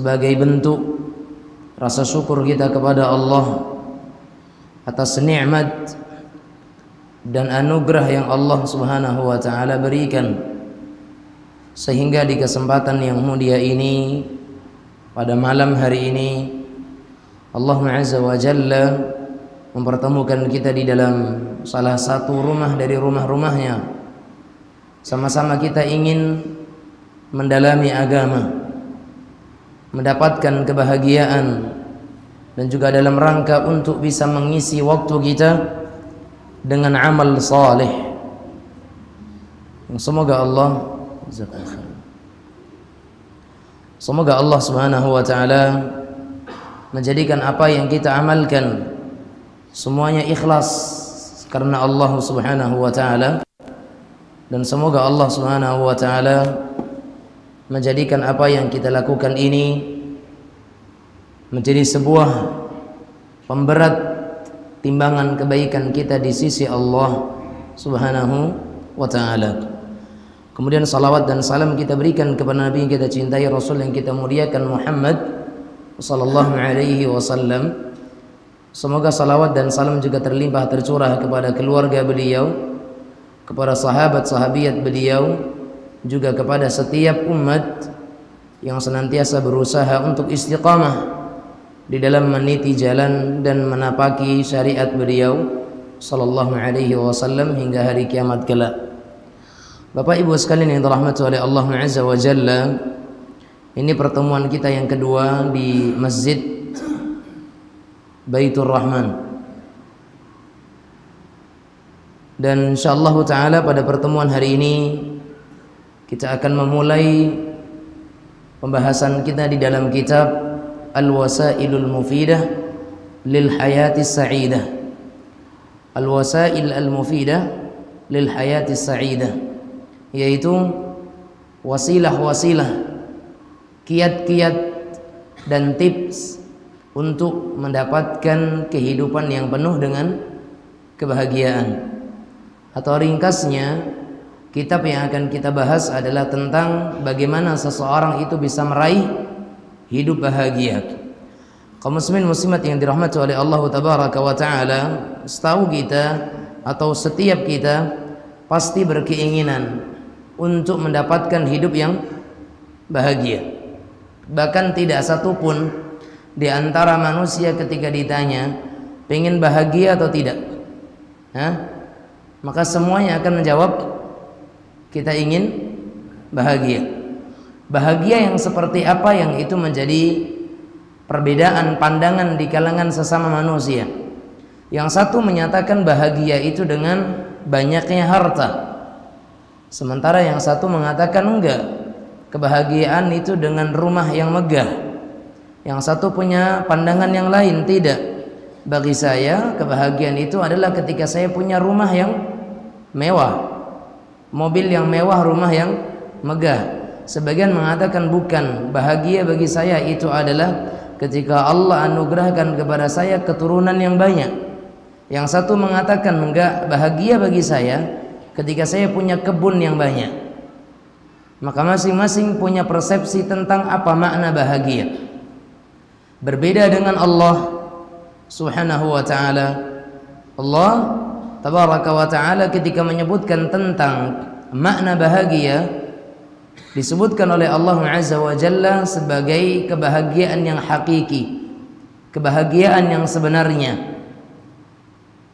sebagai bentuk rasa syukur kita kepada Allah atas nikmat dan anugerah yang Allah Subhanahu wa taala berikan, sehingga di kesempatan yang mulia ini, pada malam hari ini, Allah Azza wa Jalla mempertemukan kita di dalam salah satu rumah dari rumah-rumahnya. Sama-sama kita ingin mendalami agama, mendapatkan kebahagiaan, dan juga dalam rangka untuk bisa mengisi waktu kita dengan amal saleh. Semoga Allah Subhanahu wa taala menjadikan apa yang kita amalkan semuanya ikhlas karena Allah Subhanahu wa taala, dan semoga Allah Subhanahu wa taala menjadikan apa yang kita lakukan ini menjadi sebuah pemberat timbangan kebaikan kita di sisi Allah Subhanahu wa taala. Kemudian salawat dan salam kita berikan kepada Nabi yang kita cintai, Rasul yang kita muliakan, Muhammad sallallahu alaihi wasallam. Semoga salawat dan salam juga terlimpah tercurah kepada keluarga beliau, kepada sahabat-sahabiat beliau, juga kepada setiap umat yang senantiasa berusaha untuk istiqamah di dalam meniti jalan dan menapaki syariat beliau sallallahu alaihi wasallam hingga hari kiamat kelak. Bapak Ibu sekalian yang dirahmati oleh Allah Azza wa Jalla, ini pertemuan kita yang kedua di Masjid Baitur Rahman. Dan insyaallah taala pada pertemuan hari ini kita akan memulai pembahasan kita di dalam kitab Al-Wasailul Mufidah lil Hayatis Sa'idah. Al-Wasail al-Mufidah lil Hayatis Sa'idah, yaitu wasilah-wasilah, kiat-kiat dan tips untuk mendapatkan kehidupan yang penuh dengan kebahagiaan. Atau ringkasnya, kitab yang akan kita bahas adalah tentang bagaimana seseorang itu bisa meraih hidup bahagia. Kaum muslimin muslimat yang dirahmati oleh Allah Tabaraka wa taala, setahu kita atau setiap kita pasti berkeinginan untuk mendapatkan hidup yang bahagia. Bahkan tidak satupun di antara manusia ketika ditanya pengen bahagia atau tidak, maka semuanya akan menjawab kita ingin bahagia. Bahagia yang seperti apa yang itu menjadi perbedaan pandangan di kalangan sesama manusia. Yang satu menyatakan bahagia itu dengan banyaknya harta, sementara yang satu mengatakan enggak, kebahagiaan itu dengan rumah yang megah. Yang satu punya pandangan yang lain, tidak, bagi saya kebahagiaan itu adalah ketika saya punya rumah yang mewah, mobil yang mewah, rumah yang megah. Sebagian mengatakan bukan, bahagia bagi saya itu adalah ketika Allah anugerahkan kepada saya keturunan yang banyak. Yang satu mengatakan enggak, bahagia bagi saya ketika saya punya kebun yang banyak. Maka masing-masing punya persepsi tentang apa makna bahagia. Berbeda dengan Allah Subhanahu wa ta'ala. Allah Tabaraka wa ta'ala ketika menyebutkan tentang makna bahagia, disebutkan oleh Allah Azza wa Jalla sebagai kebahagiaan yang hakiki, kebahagiaan yang sebenarnya,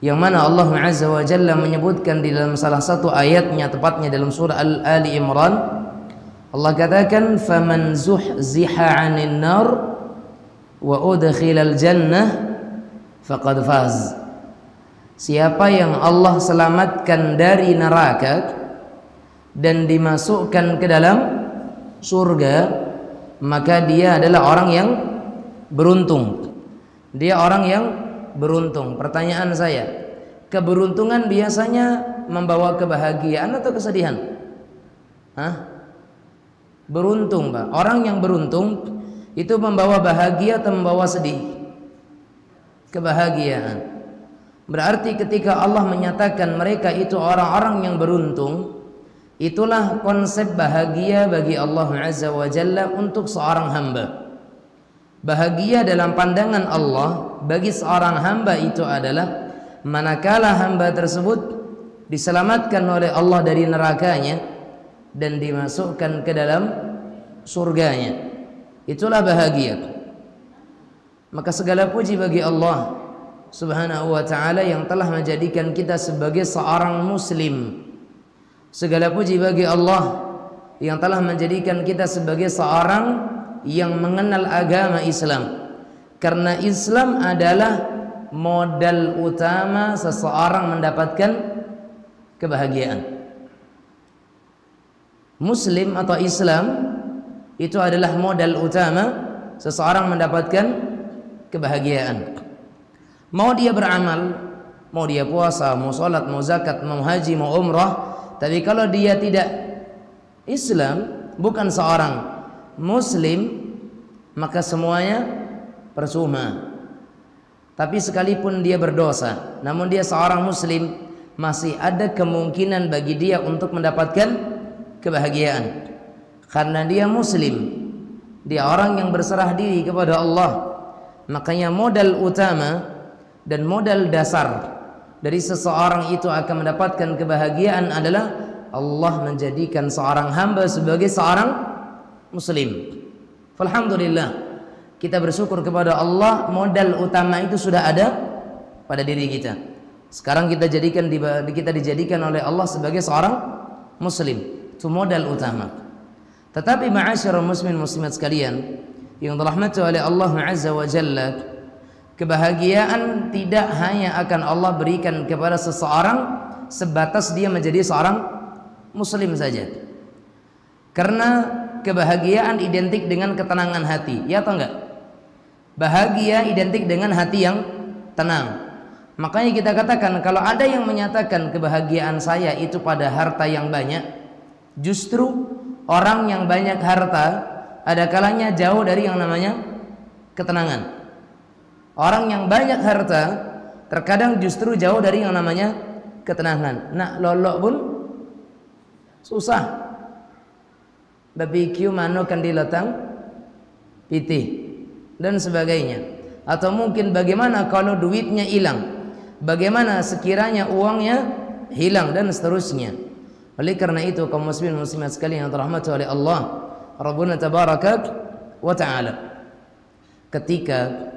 yang mana Allah Azza wa Jalla menyebutkan di dalam salah satu ayatnya, tepatnya dalam surah Al-Ali Imran, Allah katakan faman zuhziha 'anil nar wa udkhilal jannah faqad faz. Siapa yang Allah selamatkan dari neraka dan dimasukkan ke dalam surga, maka dia adalah orang yang beruntung. Dia orang yang beruntung. Pertanyaan saya, keberuntungan biasanya membawa kebahagiaan atau kesedihan? Beruntung, Pak. Orang yang beruntung itu membawa bahagia atau membawa sedih? Kebahagiaan. Berarti ketika Allah menyatakan mereka itu orang-orang yang beruntung, itulah konsep bahagia bagi Allah Azza wa Jalla untuk seorang hamba. Bahagia dalam pandangan Allah bagi seorang hamba itu adalah manakala hamba tersebut diselamatkan oleh Allah dari nerakanya dan dimasukkan ke dalam surganya. Itulah bahagia. Maka segala puji bagi Allah Subhanahu wa ta'ala yang telah menjadikan kita sebagai seorang muslim. Segala puji bagi Allah yang telah menjadikan kita sebagai seorang yang mengenal agama Islam, karena Islam adalah modal utama seseorang mendapatkan kebahagiaan. Muslim atau Islam itu adalah modal utama seseorang mendapatkan kebahagiaan. Mau dia beramal, mau dia puasa, mau sholat, mau zakat, mau haji, mau umrah, tapi kalau dia tidak Islam, bukan seorang Muslim, maka semuanya percuma. Tapi sekalipun dia berdosa, namun dia seorang Muslim, masih ada kemungkinan bagi dia untuk mendapatkan kebahagiaan, karena dia Muslim, dia orang yang berserah diri kepada Allah. Makanya modal utama dan modal dasar dari seseorang itu akan mendapatkan kebahagiaan adalah Allah menjadikan seorang hamba sebagai seorang Muslim. Alhamdulillah, kita bersyukur kepada Allah, modal utama itu sudah ada pada diri kita. Sekarang kita dijadikan oleh Allah sebagai seorang Muslim. Itu modal utama. Tetapi ma'asyiral muslimin muslimat sekalian yang dirahmati oleh Allah Azza wa Jalla, kebahagiaan tidak hanya akan Allah berikan kepada seseorang sebatas dia menjadi seorang Muslim saja. Karena kebahagiaan identik dengan ketenangan hati, ya atau enggak? Bahagia identik dengan hati yang tenang. Makanya kita katakan, kalau ada yang menyatakan kebahagiaan saya itu pada harta yang banyak, justru orang yang banyak harta ada kalanya jauh dari yang namanya ketenangan. Orang yang banyak harta terkadang justru jauh dari yang namanya ketenangan. Nak lolok pun susah. Barbecue mano kan diletang pitih dan sebagainya. Atau mungkin bagaimana kalau duitnya hilang, bagaimana sekiranya uangnya hilang, dan seterusnya. Oleh karena itu kaum muslimin muslimat sekalian yang dirahmati oleh Allah Rabbuna tabaraka wa ta'ala, ketika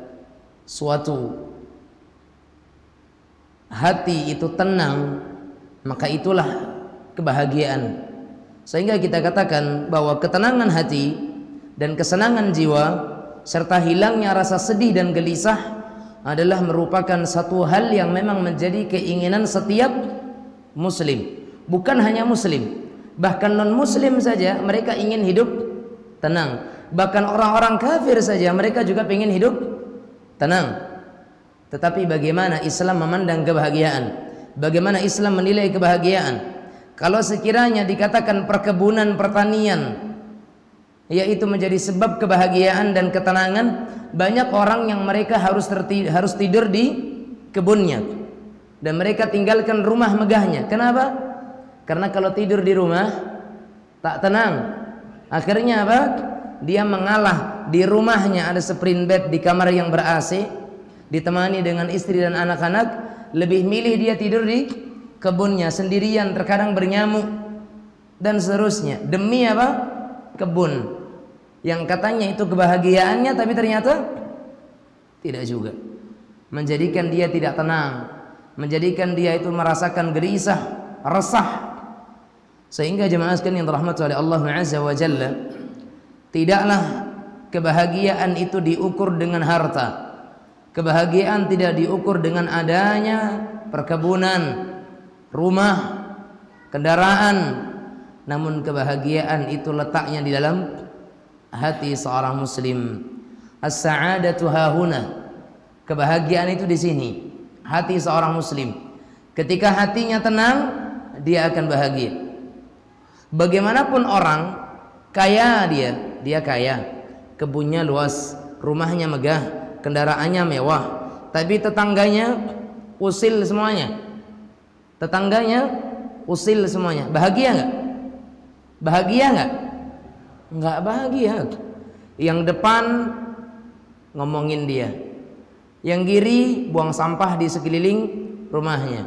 suatu hati itu tenang, maka itulah kebahagiaan. Sehingga kita katakan bahwa ketenangan hati dan kesenangan jiwa serta hilangnya rasa sedih dan gelisah adalah merupakan satu hal yang memang menjadi keinginan setiap muslim. Bukan hanya muslim, bahkan non muslim saja mereka ingin hidup tenang. Bahkan orang-orang kafir saja mereka juga ingin hidup tenang. Tetapi bagaimana Islam memandang kebahagiaan? Bagaimana Islam menilai kebahagiaan? Kalau sekiranya dikatakan perkebunan pertanian yaitu menjadi sebab kebahagiaan dan ketenangan, banyak orang yang mereka harus tidur di kebunnya dan mereka tinggalkan rumah megahnya. Kenapa? Karena kalau tidur di rumah tak tenang. Akhirnya apa? Dia mengalah di rumahnya ada sprint bed di kamar yang ber-AC, ditemani dengan istri dan anak-anak, lebih milih dia tidur di kebunnya sendirian, terkadang bernyamuk dan seterusnya. Demi apa? Kebun yang katanya itu kebahagiaannya, tapi ternyata tidak juga. Menjadikan dia tidak tenang, menjadikan dia itu merasakan gelisah, resah. Sehingga jemaah sekalian yang dirahmati oleh Allah Azza wa Jalla, tidaklah kebahagiaan itu diukur dengan harta. Kebahagiaan tidak diukur dengan adanya perkebunan, rumah, kendaraan, namun kebahagiaan itu letaknya di dalam hati seorang muslim. As-sa'adatu hahuna, kebahagiaan itu di sini, hati seorang muslim. Ketika hatinya tenang, dia akan bahagia. Bagaimanapun orang kaya, dia kaya, kebunnya luas, rumahnya megah, kendaraannya mewah, tapi tetangganya usil semuanya. Tetangganya usil semuanya. Bahagia nggak? Bahagia nggak? Nggak bahagia. Yang depan ngomongin dia. Yang kiri buang sampah di sekeliling rumahnya.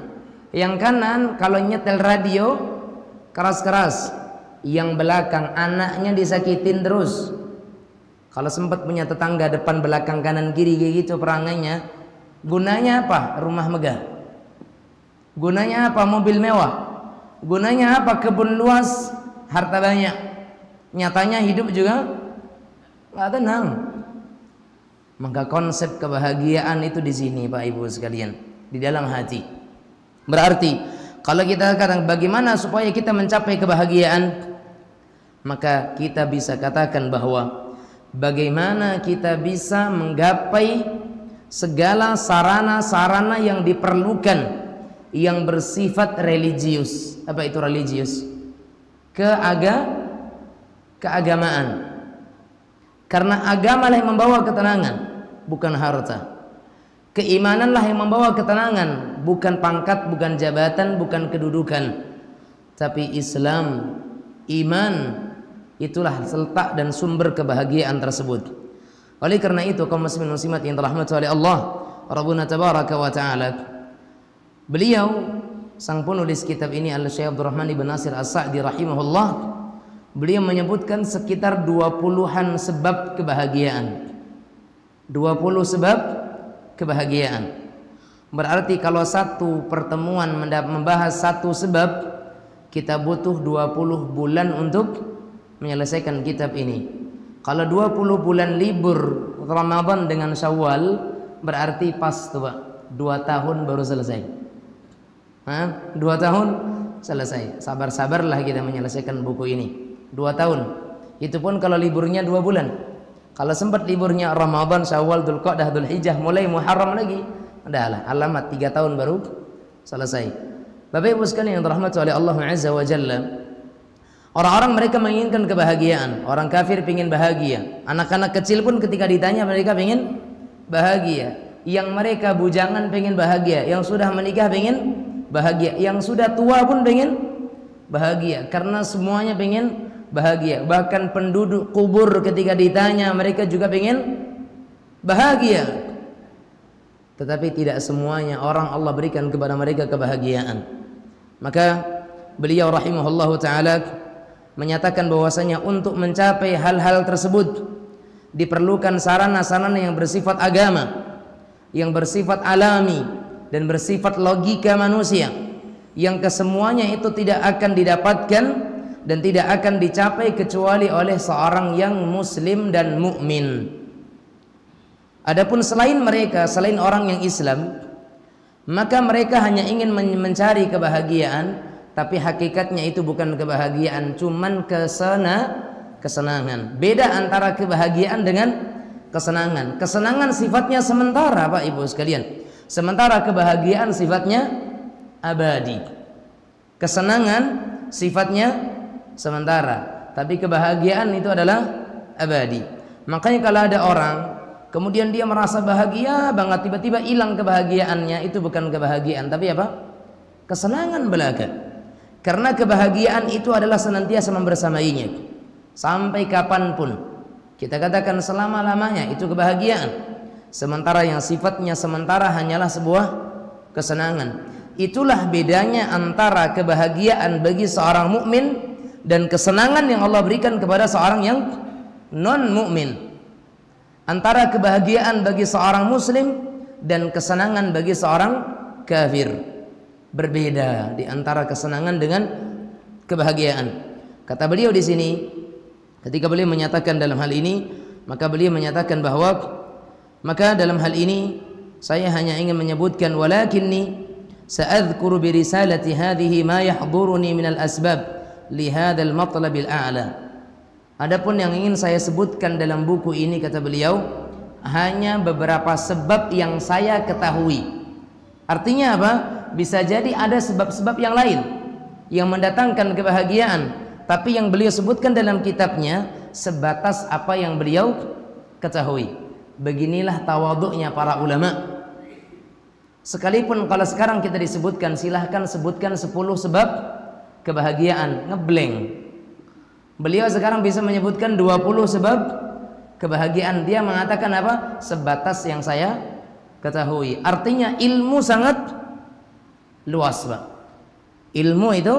Yang kanan kalau nyetel radio keras-keras. Yang belakang anaknya disakitin terus. Kalau sempat punya tetangga depan belakang kanan kiri kayak gitu perangainya, gunanya apa? Rumah megah. Gunanya apa? Mobil mewah. Gunanya apa? Kebun luas, harta banyak. Nyatanya hidup juga nggak tenang. Maka konsep kebahagiaan itu di sini, Pak Ibu sekalian, di dalam hati. Berarti kalau kita katakan bagaimana supaya kita mencapai kebahagiaan, maka kita bisa katakan bahwa bagaimana kita bisa menggapai segala sarana-sarana yang diperlukan yang bersifat religius. Apa itu religius? Keagamaan. Karena agamalah yang membawa ketenangan, bukan harta. Keimananlah yang membawa ketenangan, bukan pangkat, bukan jabatan, bukan kedudukan. Tapi Islam, iman, itulah letak dan sumber kebahagiaan tersebut. Oleh karena itu kaum muslimin muslimat yang dirahmati oleh Allah Rabbuna tabaraka wa taala, beliau sang penulis kitab ini Al-Syekh Abdurrahman ibn Nasir As-Sa'di rahimahullah, beliau menyebutkan sekitar 20-an sebab kebahagiaan. 20 sebab kebahagiaan. Berarti kalau satu pertemuan membahas satu sebab, kita butuh 20 bulan untuk menyelesaikan kitab ini. Kalau 20 bulan libur Ramadan dengan Syawal, berarti pas tuh Pak, 2 tahun baru selesai. 2 tahun selesai. Sabar-sabarlah kita menyelesaikan buku ini. 2 tahun. Itu pun kalau liburnya 2 bulan. Kalau sempat liburnya Ramadan, Syawal, Dzulqa'dah, Dzulhijjah, mulai Muharram lagi, udahlah alamat 3 tahun baru selesai. Bapak Ibu sekalian yang dirahmati oleh Allah Azza wa Jalla, orang-orang mereka menginginkan kebahagiaan. Orang kafir ingin bahagia. Anak-anak kecil pun ketika ditanya mereka ingin bahagia. Yang mereka bujangan pengen bahagia, yang sudah menikah pengen bahagia, yang sudah tua pun pengen bahagia, karena semuanya pengen bahagia. Bahkan penduduk kubur ketika ditanya mereka juga pengen bahagia. Tetapi tidak semuanya orang Allah berikan kepada mereka kebahagiaan. Maka beliau rahimahullahu taala menyatakan bahwasanya untuk mencapai hal-hal tersebut diperlukan sarana-sarana yang bersifat agama, yang bersifat alami dan bersifat logika manusia, yang kesemuanya itu tidak akan didapatkan dan tidak akan dicapai kecuali oleh seorang yang muslim dan mukmin. Adapun selain mereka, selain orang yang Islam, maka mereka hanya ingin mencari kebahagiaan, tapi hakikatnya itu bukan kebahagiaan, cuman kesenangan. Beda antara kebahagiaan dengan kesenangan. Kesenangan sifatnya sementara, Pak Ibu sekalian. Sementara kebahagiaan sifatnya abadi. Kesenangan sifatnya sementara, tapi kebahagiaan itu adalah abadi. Makanya kalau ada orang kemudian dia merasa bahagia banget, tiba-tiba hilang kebahagiaannya, itu bukan kebahagiaan, tapi apa? Kesenangan belaka. Karena kebahagiaan itu adalah senantiasa membersamainya sampai kapanpun. Kita katakan selama-lamanya itu kebahagiaan. Sementara yang sifatnya sementara hanyalah sebuah kesenangan. Itulah bedanya antara kebahagiaan bagi seorang mukmin dan kesenangan yang Allah berikan kepada seorang yang non mukmin. Antara kebahagiaan bagi seorang muslim dan kesenangan bagi seorang kafir. Berbeda di antara kesenangan dengan kebahagiaan. Kata beliau di sini, ketika beliau menyatakan dalam hal ini, maka beliau menyatakan bahwa maka dalam hal ini saya hanya ingin menyebutkan walakinni sa'adhkuru bi risalati hadhihi ma yahduruni min al-asbab li hadzal matlab al-a'la. Adapun yang ingin saya sebutkan dalam buku ini, kata beliau, hanya beberapa sebab yang saya ketahui. Artinya apa? Bisa jadi ada sebab-sebab yang lain yang mendatangkan kebahagiaan, tapi yang beliau sebutkan dalam kitabnya sebatas apa yang beliau ketahui. Beginilah tawaduknya para ulama. Sekalipun kalau sekarang kita disebutkan, silahkan sebutkan 10 sebab kebahagiaan, ngeblank. Beliau sekarang bisa menyebutkan 20 sebab kebahagiaan. Dia mengatakan apa? Sebatas yang saya ketahui. Artinya ilmu sangat luas, Pak. Ilmu itu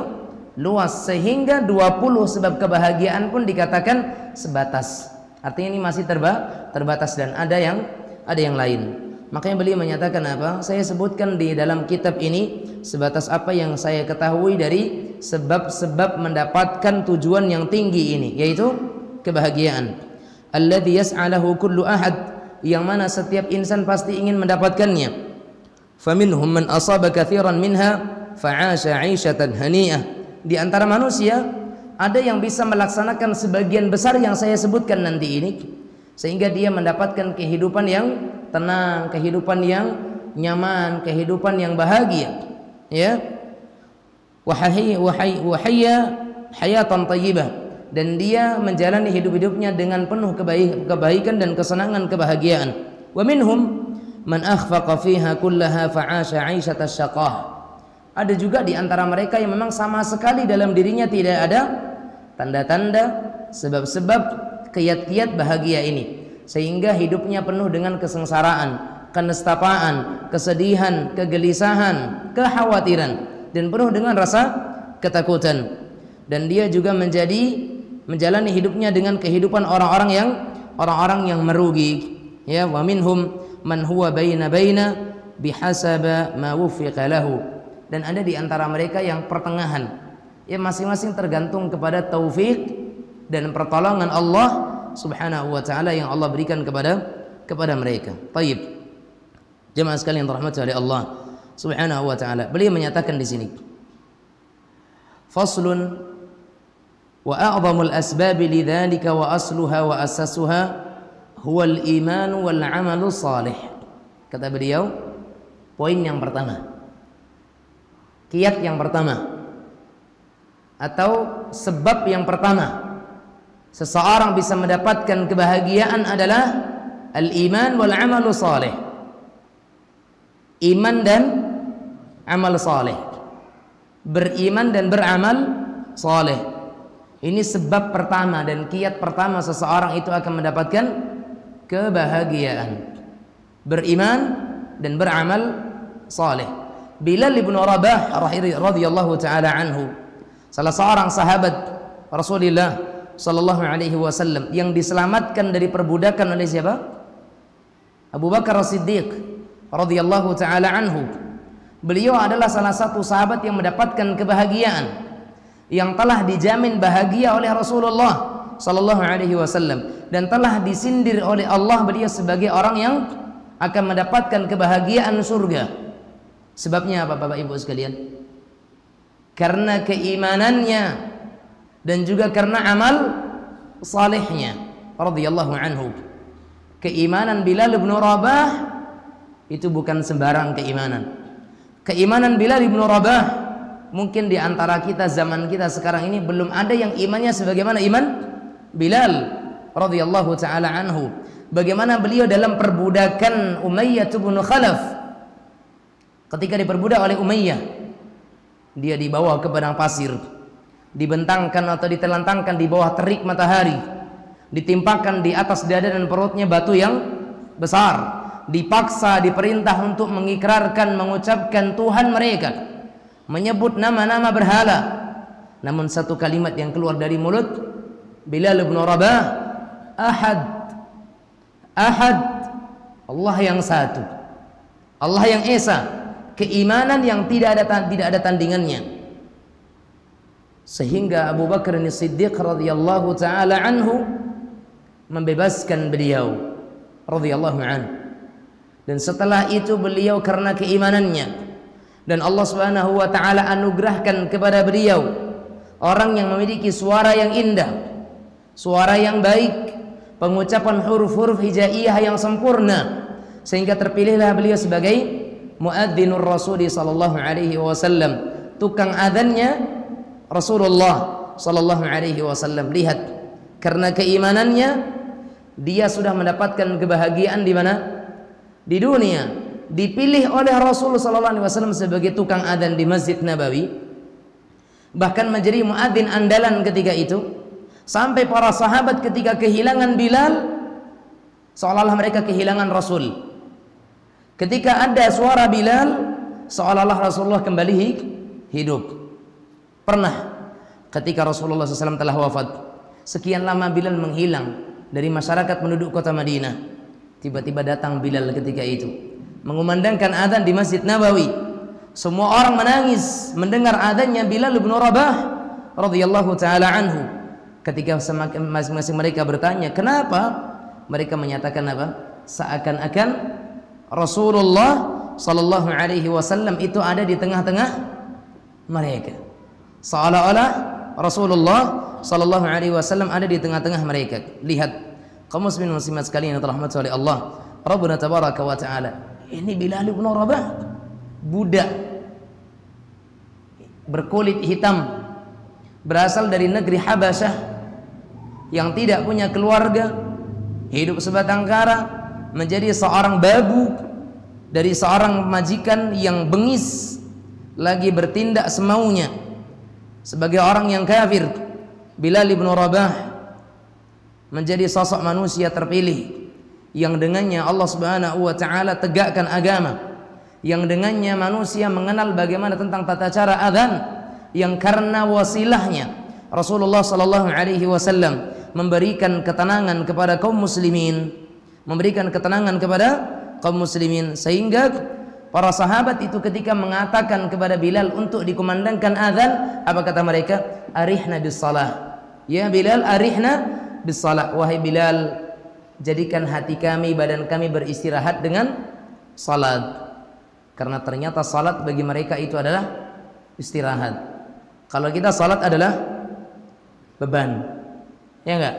luas sehingga 20 sebab kebahagiaan pun dikatakan sebatas. Artinya ini masih terbatas dan ada yang lain. Makanya beliau menyatakan apa? Saya sebutkan di dalam kitab ini sebatas apa yang saya ketahui dari sebab-sebab mendapatkan tujuan yang tinggi ini, yaitu kebahagiaan. Alladzi yas'alahu kullu ahad, yang mana setiap insan pasti ingin mendapatkannya. Faminhum man asaba katsiran minha fa'asha 'aishatan hani'ah. Di antara manusia ada yang bisa melaksanakan sebagian besar yang saya sebutkan nanti ini, sehingga dia mendapatkan kehidupan yang tenang, kehidupan yang nyaman, kehidupan yang bahagia, ya. Wahayya hayatan thayyibah, dan dia menjalani hidup-hidupnya dengan penuh kebaikan dan kesenangan, kebahagiaan. Wa minhum man akhfaqa fiha kullaha fa'asha 'aishata syaqah. Ada juga di antara mereka yang memang sama sekali dalam dirinya tidak ada tanda-tanda, sebab-sebab kiat-kiat bahagia ini, sehingga hidupnya penuh dengan kesengsaraan, kenestapaan, kesedihan, kegelisahan, kekhawatiran, dan penuh dengan rasa ketakutan. Dan dia juga menjalani hidupnya dengan kehidupan orang-orang yang merugi, ya. Wa minhum man huwa baina bihasaba ma wufiqa lahu. Dan ada di antara mereka yang pertengahan, ya, masing-masing tergantung kepada taufik dan pertolongan Allah Subhanahu wa taala yang Allah berikan kepada mereka. Baik. Jemaah sekalian dirahmati oleh Allah Subhanahu wa taala. Beliau menyatakan di sini, faslun wa a'dhamul asbab lidzalika wa asluha wa asasuha huwa al-iman wal 'amalu salih. Kata beliau, poin yang pertama, kiat yang pertama atau sebab yang pertama seseorang bisa mendapatkan kebahagiaan adalah al-iman wal 'amalu salih. Iman dan amal saleh. Beriman dan beramal saleh. Ini sebab pertama dan kiat pertama seseorang itu akan mendapatkan kebahagiaan. Beriman dan beramal saleh. Bilal bin Rabah radhiyallahu taala anhu, salah seorang sahabat Rasulullah sallallahu alaihi wasallam yang diselamatkan dari perbudakan oleh siapa? Abu Bakar As-Siddiq radhiyallahu taala anhu. Beliau adalah salah satu sahabat yang mendapatkan kebahagiaan, yang telah dijamin bahagia oleh Rasulullah sallallahu alaihi wasallam, dan telah disindir oleh Allah beliau sebagai orang yang akan mendapatkan kebahagiaan surga. Sebabnya apa, Bapak Ibu sekalian? Karena keimanannya dan juga karena amal salehnya radhiyallahu anhu. Keimanan Bilal bin Rabah itu bukan sembarang keimanan. Keimanan Bilal bin Rabah, mungkin di antara kita zaman kita sekarang ini belum ada yang imannya sebagaimana iman Bilal radhiyallahu taala anhu. Bagaimana beliau dalam perbudakan Umayyah bin Khalaf, ketika diperbudak oleh Umayyah, dia dibawa ke padang pasir, dibentangkan atau ditelentangkan di bawah terik matahari, ditimpakan di atas dada dan perutnya batu yang besar, dipaksa, diperintah untuk mengikrarkan, mengucapkan Tuhan mereka, menyebut nama-nama berhala. Namun satu kalimat yang keluar dari mulut Bilal bin Rabah, Ahad, Ahad, Allah yang satu, Allah yang esa. Keimanan yang tidak ada tandingannya, sehingga Abu Bakar As-Siddiq radhiyallahu taala anhu membebaskan beliau radhiyallahu anhu. Dan setelah itu beliau karena keimanannya dan Allah Subhanahu wa taala anugerahkan kepada beliau orang yang memiliki suara yang indah, suara yang baik, pengucapan huruf-huruf hijaiyah yang sempurna, sehingga terpilihlah beliau sebagai muadzzinur Rasul sallallahu alaihi wasallam, tukang adzannya Rasulullah sallallahu alaihi wasallam. Lihat, karena keimanannya dia sudah mendapatkan kebahagiaan di mana? Di dunia. Dipilih oleh Rasul sallallahu alaihi wasallam sebagai tukang adzan di Masjid Nabawi, bahkan menjadi muadzin andalan ketika itu, sampai para sahabat ketika kehilangan Bilal seolah-olah mereka kehilangan Rasul. Ketika ada suara Bilal, seolah-olah Rasulullah kembali hidup. Pernah ketika Rasulullah SAW telah wafat, sekian lama Bilal menghilang dari masyarakat penduduk kota Madinah. Tiba-tiba datang Bilal ketika itu, mengumandangkan adzan di Masjid Nabawi. Semua orang menangis mendengar adzannya Bilal bin Rabah radhiyallahu taala anhu. Ketika masing-masing mereka bertanya, kenapa? Mereka menyatakan apa? Seakan-akan Rasulullah sallallahu alaihi wasallam itu ada di tengah-tengah mereka. Seolah-olah Rasulullah sallallahu alaihi wasallam ada di tengah-tengah mereka. Lihat, kaum muslimin muslimat sekalian yang dirahmati oleh Allah Rabbuna tabaraka wa taala. Ini Bilal bin Rabah, budak berkulit hitam, berasal dari negeri Habasyah, yang tidak punya keluarga, hidup sebatang kara, menjadi seorang babu dari seorang majikan yang bengis, lagi bertindak semaunya sebagai orang yang kafir. Bilal bin Rabah menjadi sosok manusia terpilih yang dengannya Allah Subhanahu wa taala tegakkan agama, yang dengannya manusia mengenal bagaimana tentang tata cara adzan, yang karena wasilahnya Rasulullah sallallahu alaihi wasallam memberikan ketenangan kepada kaum muslimin, memberikan ketenangan kepada kaum muslimin, sehingga para sahabat itu ketika mengatakan kepada Bilal untuk dikumandangkan azan, apa kata mereka? Arihna bis salah. Ya Bilal, arihna bis salah. Wahai Bilal, jadikan hati kami, badan kami beristirahat dengan salat. Karena ternyata salat bagi mereka itu adalah istirahat. Kalau kita salat adalah beban. Ya enggak?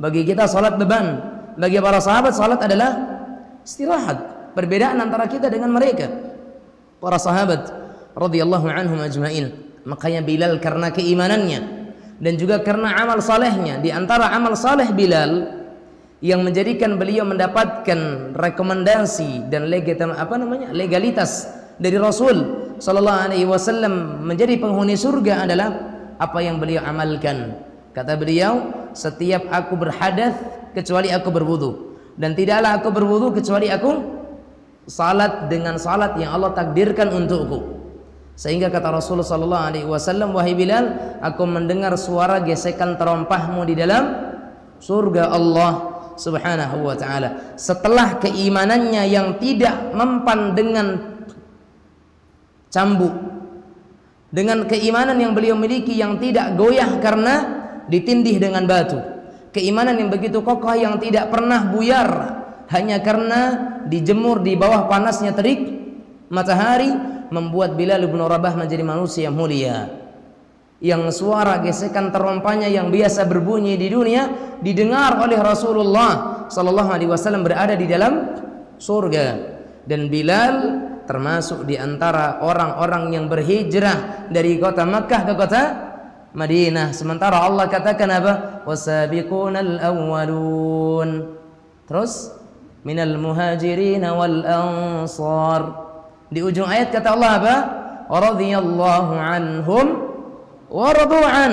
Bagi kita salat beban, bagi para sahabat salat adalah istirahat. Perbedaan antara kita dengan mereka, para sahabat radhiyallahu anhum ajmain. Makanya Bilal karena keimanannya dan juga karena amal salehnya, di antara amal saleh Bilal yang menjadikan beliau mendapatkan rekomendasi dan legalitas dari Rasul sallallahu alaihi wasallam menjadi penghuni surga adalah apa yang beliau amalkan. Kata beliau, setiap aku berhadas kecuali aku berwudu, dan tidaklah aku berwudu kecuali aku salat dengan salat yang Allah takdirkan untukku. Sehingga kata Rasulullah sallallahu alaihi wasallam, wahai Bilal, aku mendengar suara gesekan terompahmu di dalam surga Allah Subhanahu wa taala. Setelah keimanannya yang tidak mempan dengan cambuk, dengan keimanan yang beliau miliki yang tidak goyah karena ditindih dengan batu, keimanan yang begitu kokoh yang tidak pernah buyar hanya karena dijemur di bawah panasnya terik matahari, membuat Bilal bin Rabah menjadi manusia mulia yang suara gesekan terompahnya yang biasa berbunyi di dunia didengar oleh Rasulullah sallallahu alaihi wasallam berada di dalam surga. Dan Bilal termasuk di antara orang-orang yang berhijrah dari kota Makkah ke kota Madinah. Sementara Allah katakan apa? Wasabiqunal awwalun. Terus minal muhajirin wal ansar. Di ujung ayat kata Allah apa? Radhiyallahu anhum wa radu an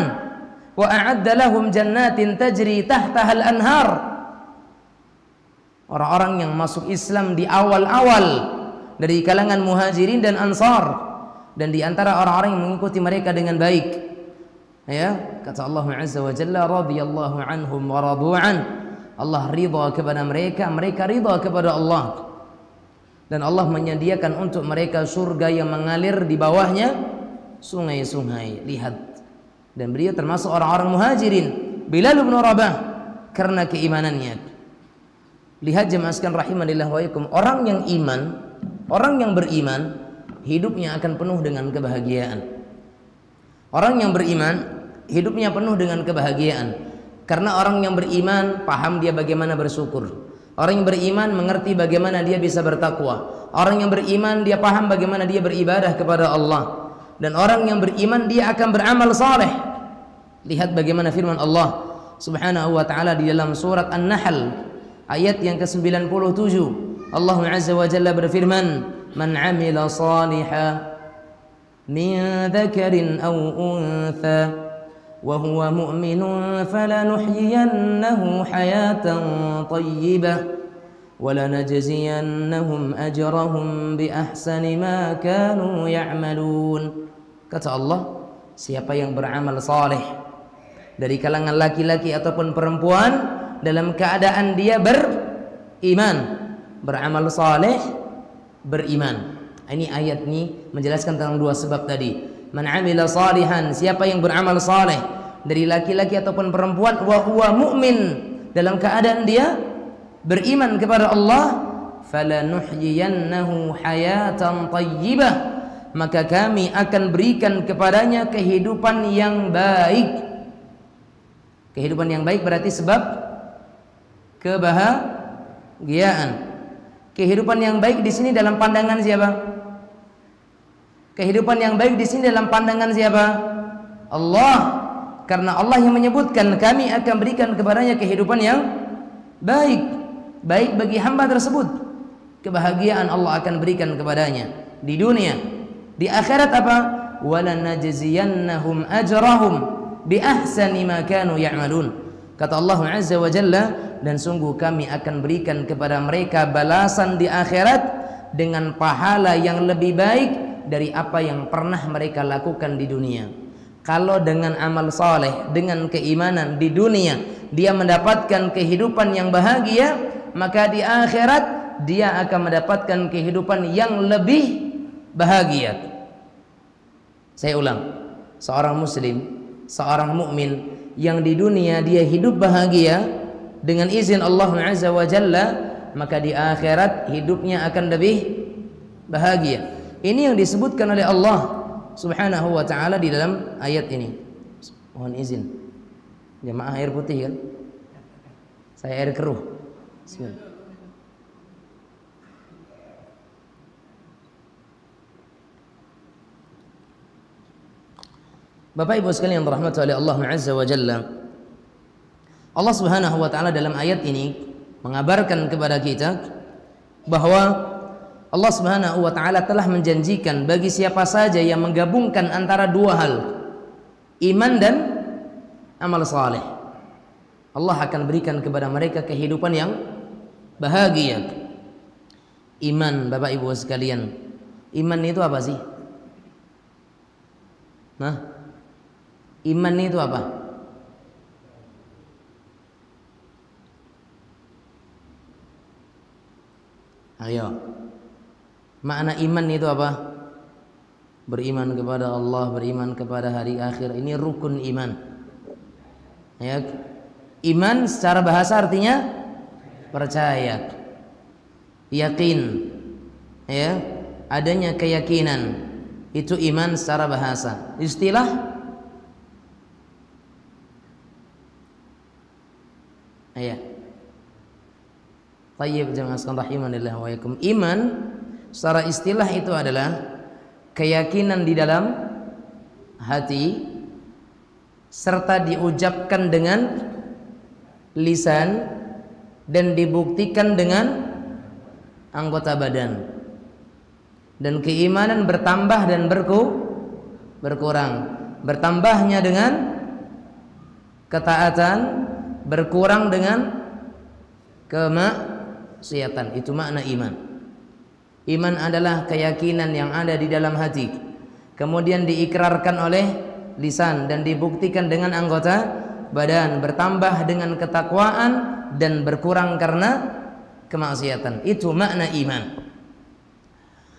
wa a'adda lahum jannatin tajri tahtaha al-anhar. Orang-orang yang masuk Islam di awal-awal dari kalangan muhajirin dan ansar, dan di antara orang-orang yang mengikuti mereka dengan baik. Ya, kata Allah Azza wa Jalla, radhiyallahu anhum wa radu an. Allah ridha kepada mereka, mereka ridha kepada Allah. Dan Allah menyediakan untuk mereka surga yang mengalir di bawahnya sungai-sungai. Lihat. Dan beliau termasuk orang-orang muhajirin, Bilal bin Rabah, karena keimanannya. Lihat jemaah sekalian rahimanillah wa iyakum, orang yang iman, orang yang beriman, hidupnya akan penuh dengan kebahagiaan. Orang yang beriman hidupnya penuh dengan kebahagiaan, karena orang yang beriman paham dia bagaimana bersyukur. Orang yang beriman mengerti bagaimana dia bisa bertakwa. Orang yang beriman dia paham bagaimana dia beribadah kepada Allah. Dan orang yang beriman dia akan beramal saleh. Lihat bagaimana firman Allah Subhanahu wa taala di dalam surat An-Nahl ayat yang ke-97. Allah Azza wa Jalla berfirman, "Man 'amila shalihan min dzakarin aw untha wa huwa mu'minun falanuhyiyannahu hayatan thayyibah وَلَنَجْزِيَنَّهُمْ أَجْرَهُمْ بِأَحْسَنِ مَا كَانُوا يَعْمَلُونَ. Kata Allah, siapa yang beramal saleh dari kalangan laki-laki ataupun perempuan dalam keadaan dia beriman, beramal saleh, beriman. Ini ayat ini menjelaskan tentang dua sebab tadi. Man amila salihan, siapa yang beramal saleh dari laki-laki ataupun perempuan, wa huwa mu'min, dalam keadaan dia beriman kepada Allah, falanuhyiyannahu hayatan thayyibah, maka kami akan berikan kepadanya kehidupan yang baik. Kehidupan yang baik berarti sebab kebahagiaan. Kehidupan yang baik di sini dalam pandangan siapa? Kehidupan yang baik di sini dalam pandangan siapa? Allah. Karena Allah yang menyebutkan kami akan berikan kepadanya kehidupan yang baik. Baik bagi hamba tersebut. Kebahagiaan Allah akan berikan kepadanya di dunia. Di akhirat apa? Walanajziyannahum ajrahum bi ahsani ma kanu ya'malun. Kata Allah Azza wa Jalla, dan sungguh kami akan berikan kepada mereka balasan di akhirat dengan pahala yang lebih baik dari apa yang pernah mereka lakukan di dunia. Kalau dengan amal saleh, dengan keimanan di dunia dia mendapatkan kehidupan yang bahagia, maka di akhirat dia akan mendapatkan kehidupan yang lebih bahagia. Saya ulang, seorang muslim, seorang mukmin yang di dunia dia hidup bahagia dengan izin Allah Azza wa Jalla, maka di akhirat hidupnya akan lebih bahagia. Ini yang disebutkan oleh Allah Subhanahu wa ta'ala di dalam ayat ini. Mohon izin, jamaah air putih kan, saya air keruh. Bismillah. Bapak Ibu sekalian yang dirahmati oleh Allah Azza wa Jalla, Allah Subhanahu wa ta'ala dalam ayat ini mengabarkan kepada kita bahwa Allah Subhanahu wa ta'ala telah menjanjikan bagi siapa saja yang menggabungkan antara dua hal, iman dan amal saleh, Allah akan berikan kepada mereka kehidupan yang bahagia. Iman, Bapak Ibu sekalian, iman itu apa sih? Nah, iman itu apa? Ayo, makna iman itu apa? Beriman kepada Allah, beriman kepada hari akhir. Ini rukun iman. Ya, iman secara bahasa artinya percaya, yakin, ya, adanya keyakinan. Itu iman secara bahasa. Istilah, ayat. Tayyib jamaah sekalian rahimanillah wa yakum. Iman secara istilah itu adalah keyakinan di dalam hati serta diucapkan dengan lisan dan dibuktikan dengan anggota badan. Dan keimanan bertambah dan berkurang. Bertambahnya dengan ketaatan, berkurang dengan kemaksiatan. Itu makna iman. Iman adalah keyakinan yang ada di dalam hati, kemudian diikrarkan oleh lisan dan dibuktikan dengan anggota badan, bertambah dengan ketakwaan dan berkurang karena kemaksiatan. Itu makna iman.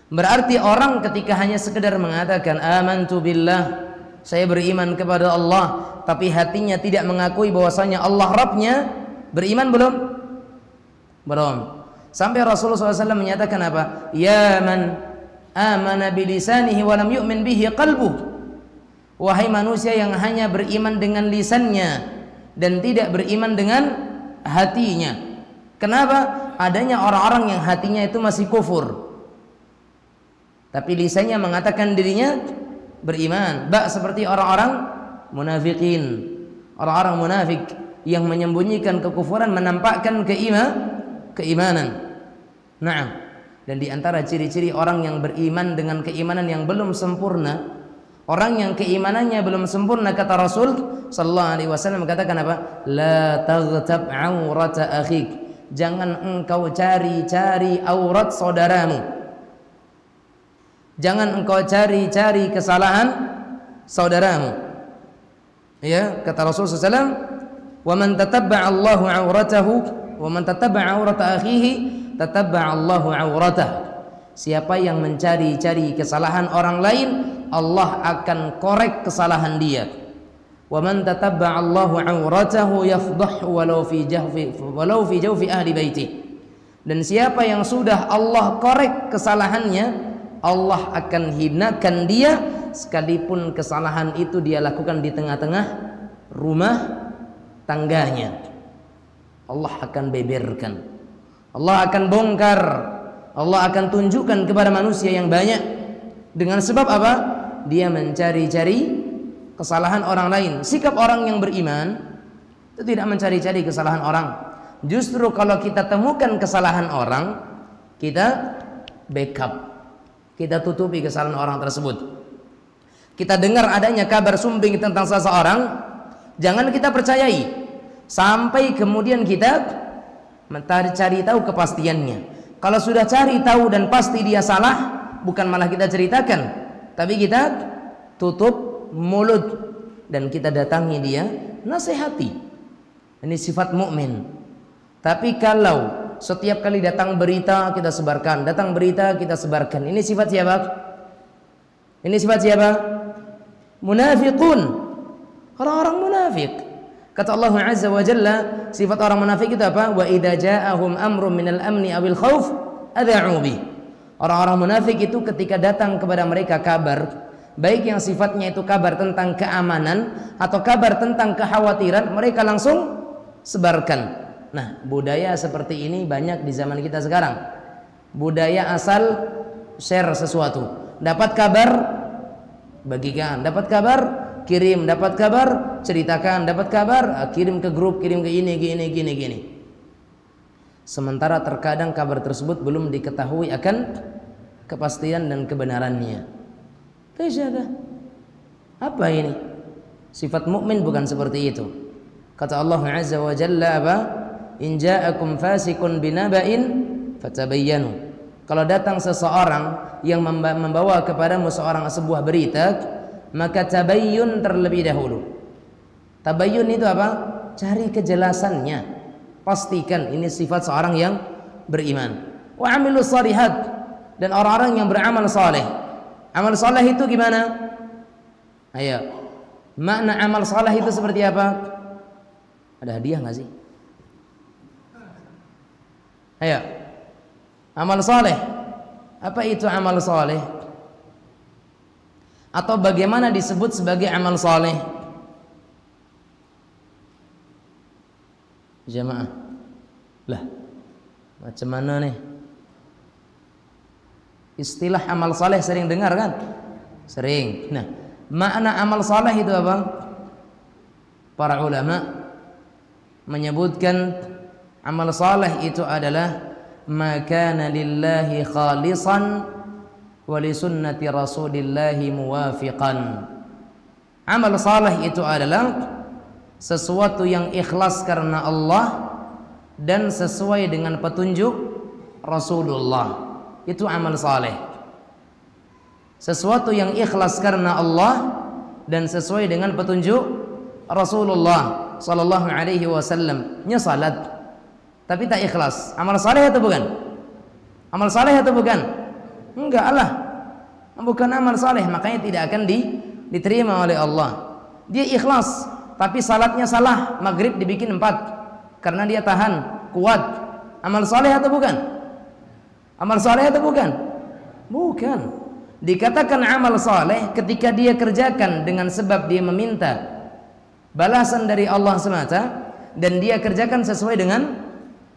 Berarti orang ketika hanya sekedar mengatakan amantu billah, saya beriman kepada Allah, tapi hatinya tidak mengakui bahwasanya Allah Rabbnya, beriman belum? Belum. Sampai Rasulullah SAW menyatakan apa? Ya man amana bilisanihi wa lam yu'min bihi qalbuh. Wahai manusia yang hanya beriman dengan lisannya dan tidak beriman dengan hatinya. Kenapa? Adanya orang-orang yang hatinya itu masih kufur, tapi lisannya mengatakan dirinya beriman. Seperti orang-orang munafikin, orang-orang munafik yang menyembunyikan kekufuran, menampakkan keimanan. Nah, dan di antara ciri-ciri orang yang beriman dengan keimanan yang belum sempurna, orang yang keimanannya belum sempurna, kata Rasul sallallahu alaihi wasallam, katakan apa? La taghtab aurata akhik. Jangan engkau cari-cari aurat saudaramu. Jangan engkau cari-cari kesalahan saudaramu. Ya, kata Rasulullah SAW, "Wa man tatabba'a Allahu 'auratahu, wa man tatabba'a 'aurata akhihi, tatabba'a Allahu 'auratahu." Siapa yang mencari-cari kesalahan orang lain, Allah akan korek kesalahan dia. Wa man tatabba'a Allahu 'auratahu yafdahu walau fi jawfi ahli baiti. Dan siapa yang sudah Allah korek kesalahannya, Allah akan hinakan dia sekalipun kesalahan itu dia lakukan di tengah-tengah rumah tangganya. Allah akan beberkan, Allah akan bongkar, Allah akan tunjukkan kepada manusia yang banyak. Dengan sebab apa? Dia mencari-cari kesalahan orang lain. Sikap orang yang beriman itu tidak mencari-cari kesalahan orang. Justru kalau kita temukan kesalahan orang, kita backup, kita tutupi kesalahan orang tersebut. Kita dengar adanya kabar sumbing tentang seseorang, jangan kita percayai sampai kemudian kita mencari tahu kepastiannya. Kalau sudah cari tahu dan pasti dia salah, bukan malah kita ceritakan, tapi kita tutup mulut dan kita datangi dia, nasihati. Ini sifat mukmin. Tapi kalau setiap kali datang berita kita sebarkan, datang berita kita sebarkan, ini sifat siapa? Ini sifat siapa? Munafiqun, orang-orang munafik. Kata Allah Azza wa Jalla, sifat orang munafik itu apa? Wa idza ja'ahum amrun minal amni awil khauf adha'u bi. Orang-orang munafik itu ketika datang kepada mereka kabar, baik yang sifatnya itu kabar tentang keamanan atau kabar tentang kekhawatiran, mereka langsung sebarkan. Nah, budaya seperti ini banyak di zaman kita sekarang. Budaya asal share sesuatu. Dapat kabar, bagikan. Dapat kabar, kirim. Dapat kabar, ceritakan. Dapat kabar, kirim ke grup, kirim ke gini. Sementara terkadang kabar tersebut belum diketahui akan kepastian dan kebenarannya. Apa ini? Sifat mukmin bukan seperti itu. Kata Allah Azza wa Jalla apa? In ja'akum fasikun binaba'in fatabayyanu. Kalau datang seseorang yang membawa kepadamu sebuah berita, maka tabayyun terlebih dahulu. Tabayyun itu apa? Cari kejelasannya. Pastikan ini sifat seorang yang beriman. Wa amilus shalihat, dan orang-orang yang beramal saleh. Amal saleh itu gimana? Ayo. Makna amal saleh itu seperti apa? Ada hadiah nggak sih? Ayo. Amal saleh. Apa itu amal saleh? Atau bagaimana disebut sebagai amal saleh? Jamaah. Lah, macam mana nih? Istilah amal saleh sering dengar kan? Sering. Nah, makna amal saleh itu apa? Para ulama menyebutkan amal saleh itu adalah makana lillahi khalisan wa li sunnati rasulillahi muwafiqan. Amal saleh itu adalah sesuatu yang ikhlas karena Allah dan sesuai dengan petunjuk Rasulullah. Itu amal saleh. Sesuatu yang ikhlas karena Allah dan sesuai dengan petunjuk Rasulullah sallallahu alaihi wasallam. Nya salat tapi tak ikhlas. Amal saleh atau bukan? Amal saleh atau bukan? Enggak lah. Bukan amal saleh, makanya tidak akan diterima oleh Allah. Dia ikhlas tapi salatnya salah, maghrib dibikin 4 karena dia tahan, kuat. Amal saleh atau bukan? Amal saleh atau bukan? Bukan. Dikatakan amal saleh ketika dia kerjakan dengan sebab dia meminta balasan dari Allah semata dan dia kerjakan sesuai dengan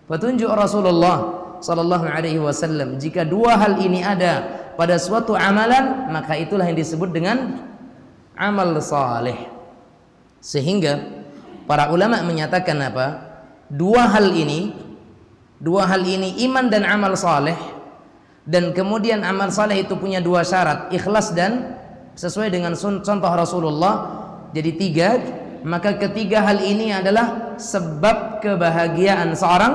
petunjuk Rasulullah sallallahu alaihi wasallam. Jika dua hal ini ada pada suatu amalan, maka itulah yang disebut dengan amal saleh. Sehingga para ulama menyatakan apa? Dua hal ini iman dan amal saleh, dan kemudian amal saleh itu punya dua syarat, ikhlas dan sesuai dengan contoh Rasulullah. Jadi 3, maka ketiga hal ini adalah sebab kebahagiaan seorang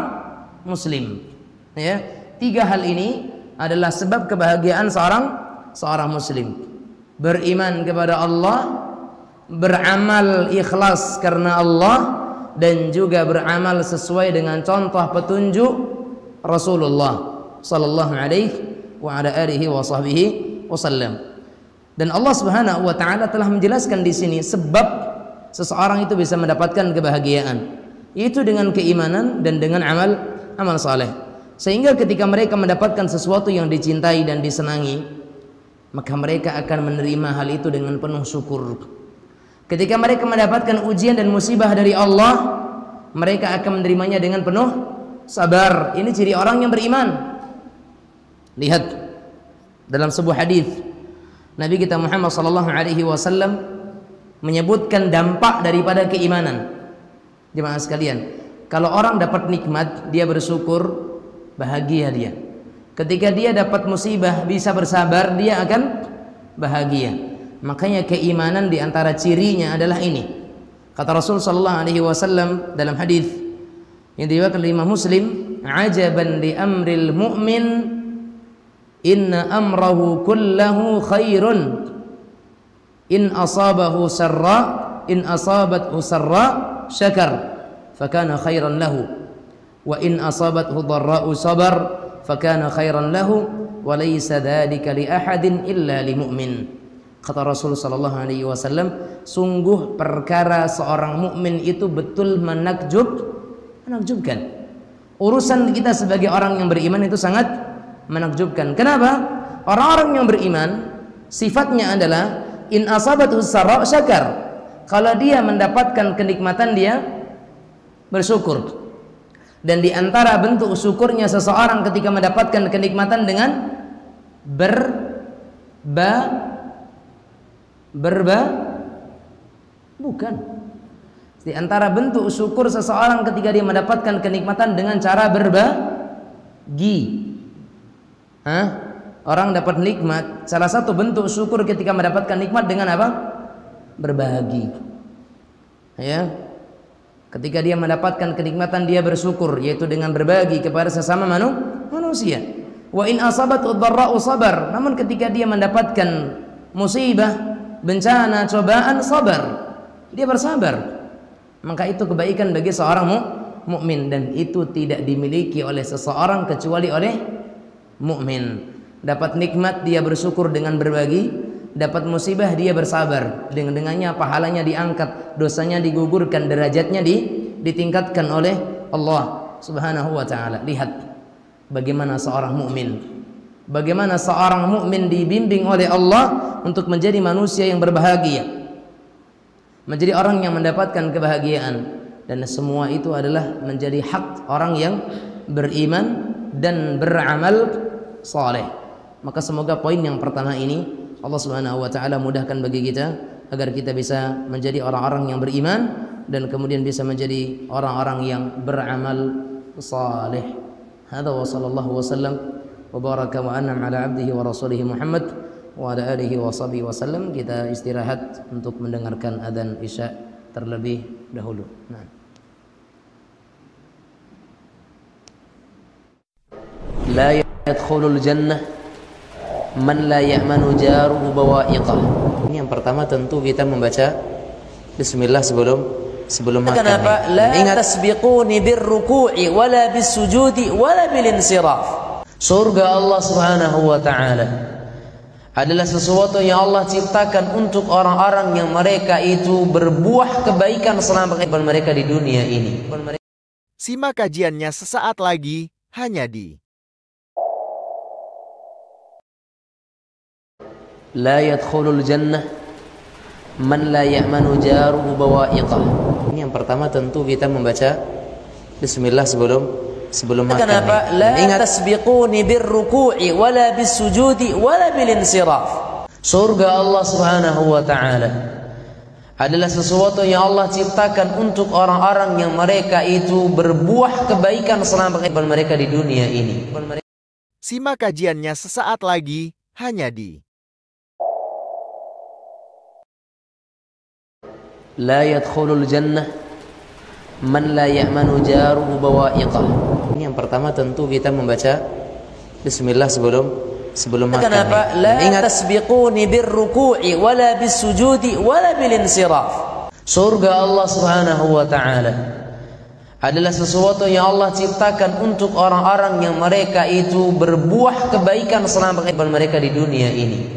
muslim. Ya, 3 hal ini adalah sebab kebahagiaan seorang muslim. Beriman kepada Allah, beramal ikhlas karena Allah, dan juga beramal sesuai dengan contoh petunjuk Rasulullah sallallahu alaihi wa ala alihi wa sahbihi wasallam. Dan Allah Subhanahu wa taala telah menjelaskan di sini sebab seseorang itu bisa mendapatkan kebahagiaan, yaitu dengan keimanan dan dengan amal saleh. Sehingga ketika mereka mendapatkan sesuatu yang dicintai dan disenangi, maka mereka akan menerima hal itu dengan penuh syukur. Ketika mereka mendapatkan ujian dan musibah dari Allah, mereka akan menerimanya dengan penuh sabar. Ini ciri orang yang beriman. Lihat dalam sebuah hadis Nabi kita Muhammad sallallahu alaihi wasallam menyebutkan dampak daripada keimanan. Jemaah sekalian, kalau orang dapat nikmat, dia bersyukur, bahagia dia. Ketika dia dapat musibah, bisa bersabar, dia akan bahagia. Makanya keimanan di antara cirinya adalah ini. Kata Rasul sallallahu alaihi wasallam dalam hadis yang diriwayatkan oleh Imam Muslim, "Ajaban li amril mu'min, inna amrahu kullahu khairun. In asabathu sarra syakar, fakana khairan lahu. Wa in asabathu dharra'u sabar, fakana khairan lahu. Wa laysa dzalika li ahadin illa li mu'min." Kata Rasul sallallahu alaihi wasallam, sungguh perkara seorang mukmin itu betul menakjubkan. Urusan kita sebagai orang yang beriman itu sangat menakjubkan. Kenapa? Orang-orang yang beriman sifatnya adalah in asabathu sarra syakar. Kalau dia mendapatkan kenikmatan, dia bersyukur. Dan di antara bentuk syukurnya seseorang ketika mendapatkan kenikmatan dengan bukan. Di antara bentuk syukur seseorang ketika dia mendapatkan kenikmatan dengan cara berbagi. Orang dapat nikmat, salah satu bentuk syukur ketika mendapatkan nikmat dengan apa? Berbagi. Ya. Ketika dia mendapatkan kenikmatan, dia bersyukur, yaitu dengan berbagi kepada sesama manusia. Wa in asabathu dharra'u sabar. Namun ketika dia mendapatkan musibah, bencana, cobaan, sabar. Dia bersabar. Maka itu kebaikan bagi seorang mukmin, dan itu tidak dimiliki oleh seseorang kecuali oleh mukmin. Dapat nikmat, dia bersyukur dengan berbagi. Dapat musibah, dia bersabar. Dengannya pahalanya diangkat, dosanya digugurkan, derajatnya ditingkatkan oleh Allah Subhanahu wa taala. Lihat bagaimana seorang mukmin, bagaimana seorang mukmin dibimbing oleh Allah untuk menjadi manusia yang berbahagia, menjadi orang yang mendapatkan kebahagiaan. Dan semua itu adalah menjadi hak orang yang beriman dan beramal saleh. Maka semoga poin yang pertama ini Allah Subhanahu wa taala mudahkan bagi kita agar kita bisa menjadi orang-orang yang beriman dan kemudian bisa menjadi orang-orang yang beramal saleh. Hadza wa sallallahu wasallam wa baraka wa an'am ala abdihi wa rasulih Muhammad wa ala alihi wa sahbihi wasallam. Kita istirahat untuk mendengarkan adzan Isya terlebih dahulu. Nah. La yadkhulul jannah man la ya'manu jaruhu bawa'iqah. Ini yang pertama, tentu kita membaca bismillah sebelum makan. Kenapa? La tasbiquni birruku'i wala bisujudi wala bilinsiraf. Surga Allah Subhanahu wa taala adalah sesuatu yang Allah ciptakan untuk orang-orang yang mereka itu berbuah kebaikan selama kehidupan mereka di dunia ini. Simak kajiannya sesaat lagi hanya di La yadkhulul jannah man la ya'manu jaruhu bawa'iqah. Ini yang pertama, tentu kita membaca bismillah sebelum makan. Kenapa? La tasbiquni birruku'i wala bisujudi wala bilinsiraf. Surga Allah Subhanahu wa taala adalah sesuatu yang Allah ciptakan untuk orang-orang yang mereka itu berbuah kebaikan selama kehidupan mereka di dunia ini. Simak kajiannya sesaat lagi hanya di La yadkhulul jannah man la ya'manu jaruhu bawa'iqah. Ini yang pertama tentu kita membaca bismillah sebelum makan. Kenapa? La tasbiquni birruku'i wala bisujudi wala bilinsiraf. Surga Allah Subhanahu wa taala adalah sesuatu yang Allah ciptakan untuk orang-orang yang mereka itu berbuah kebaikan selama kehidupan mereka di dunia ini.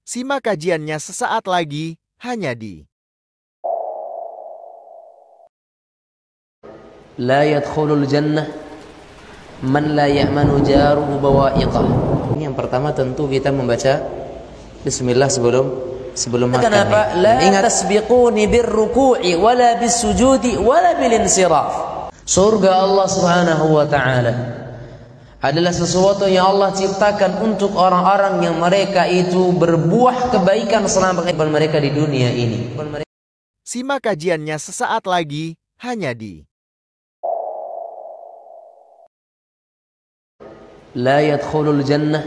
Simak kajiannya sesaat lagi, hanya di La yadkhulul jannah man la ya'manu jaruhu bawa'iqah. Ini yang pertama tentu kita membaca bismillah sebelum makan. Kenapa? La tasbiquni birruku'i wala bisujudi wala bilinsiraf. Surga Allah Subhanahu wa taala adalah sesuatu yang Allah ciptakan untuk orang-orang yang mereka itu berbuah kebaikan selama kehidupan mereka di dunia ini. Simak kajiannya sesaat lagi, hanya di La yadkhulul jannah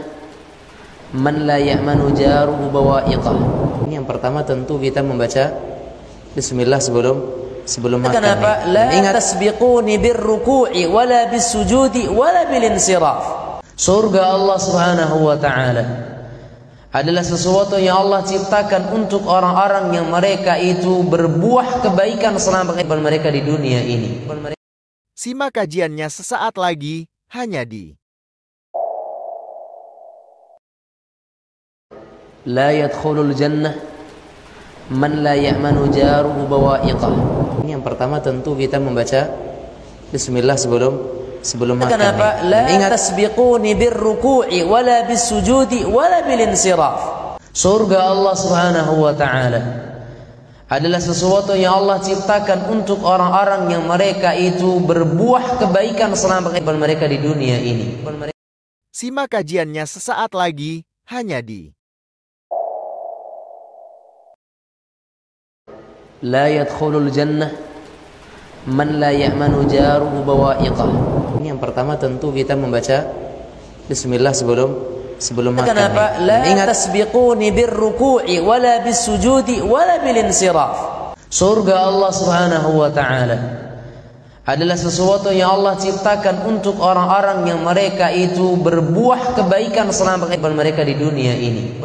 man la ya'manu jaruhu bawa'iqah. Ini yang pertama tentu kita membaca bismillah sebelum makan. Kenapa? La tasbiquni birruku'i wala bisujudi wala bilinsiraf. Surga Allah Subhanahu wa taala adalah sesuatu yang Allah ciptakan untuk orang-orang yang mereka itu berbuah kebaikan selama kehidupan mereka di dunia ini. simak kajiannya sesaat lagi, hanya di La yadkhulul jannah man la ya'manu jaruhu bawa'iqah. Ini yang pertama tentu kita membaca bismillah sebelum makan. Kenapa? La tasbiquni birruku'i wala bisujudi wala bilinsiraf. Surga Allah Subhanahu wa taala adalah sesuatu yang Allah ciptakan untuk orang-orang yang mereka itu berbuah kebaikan selama kehidupan mereka di dunia ini. simak kajiannya sesaat lagi, hanya di La yadkhulul jannah man la ya'manu jaruhu bawa'iqah. Ini yang pertama tentu kita membaca bismillah sebelum makan. Kenapa? La tasbiquni birruku'i wala bisujudi wala bilinsiraf. Surga Allah Subhanahu wa taala adalah sesuatu yang Allah ciptakan untuk orang-orang yang mereka itu berbuah kebaikan selama kehidupan mereka di dunia ini.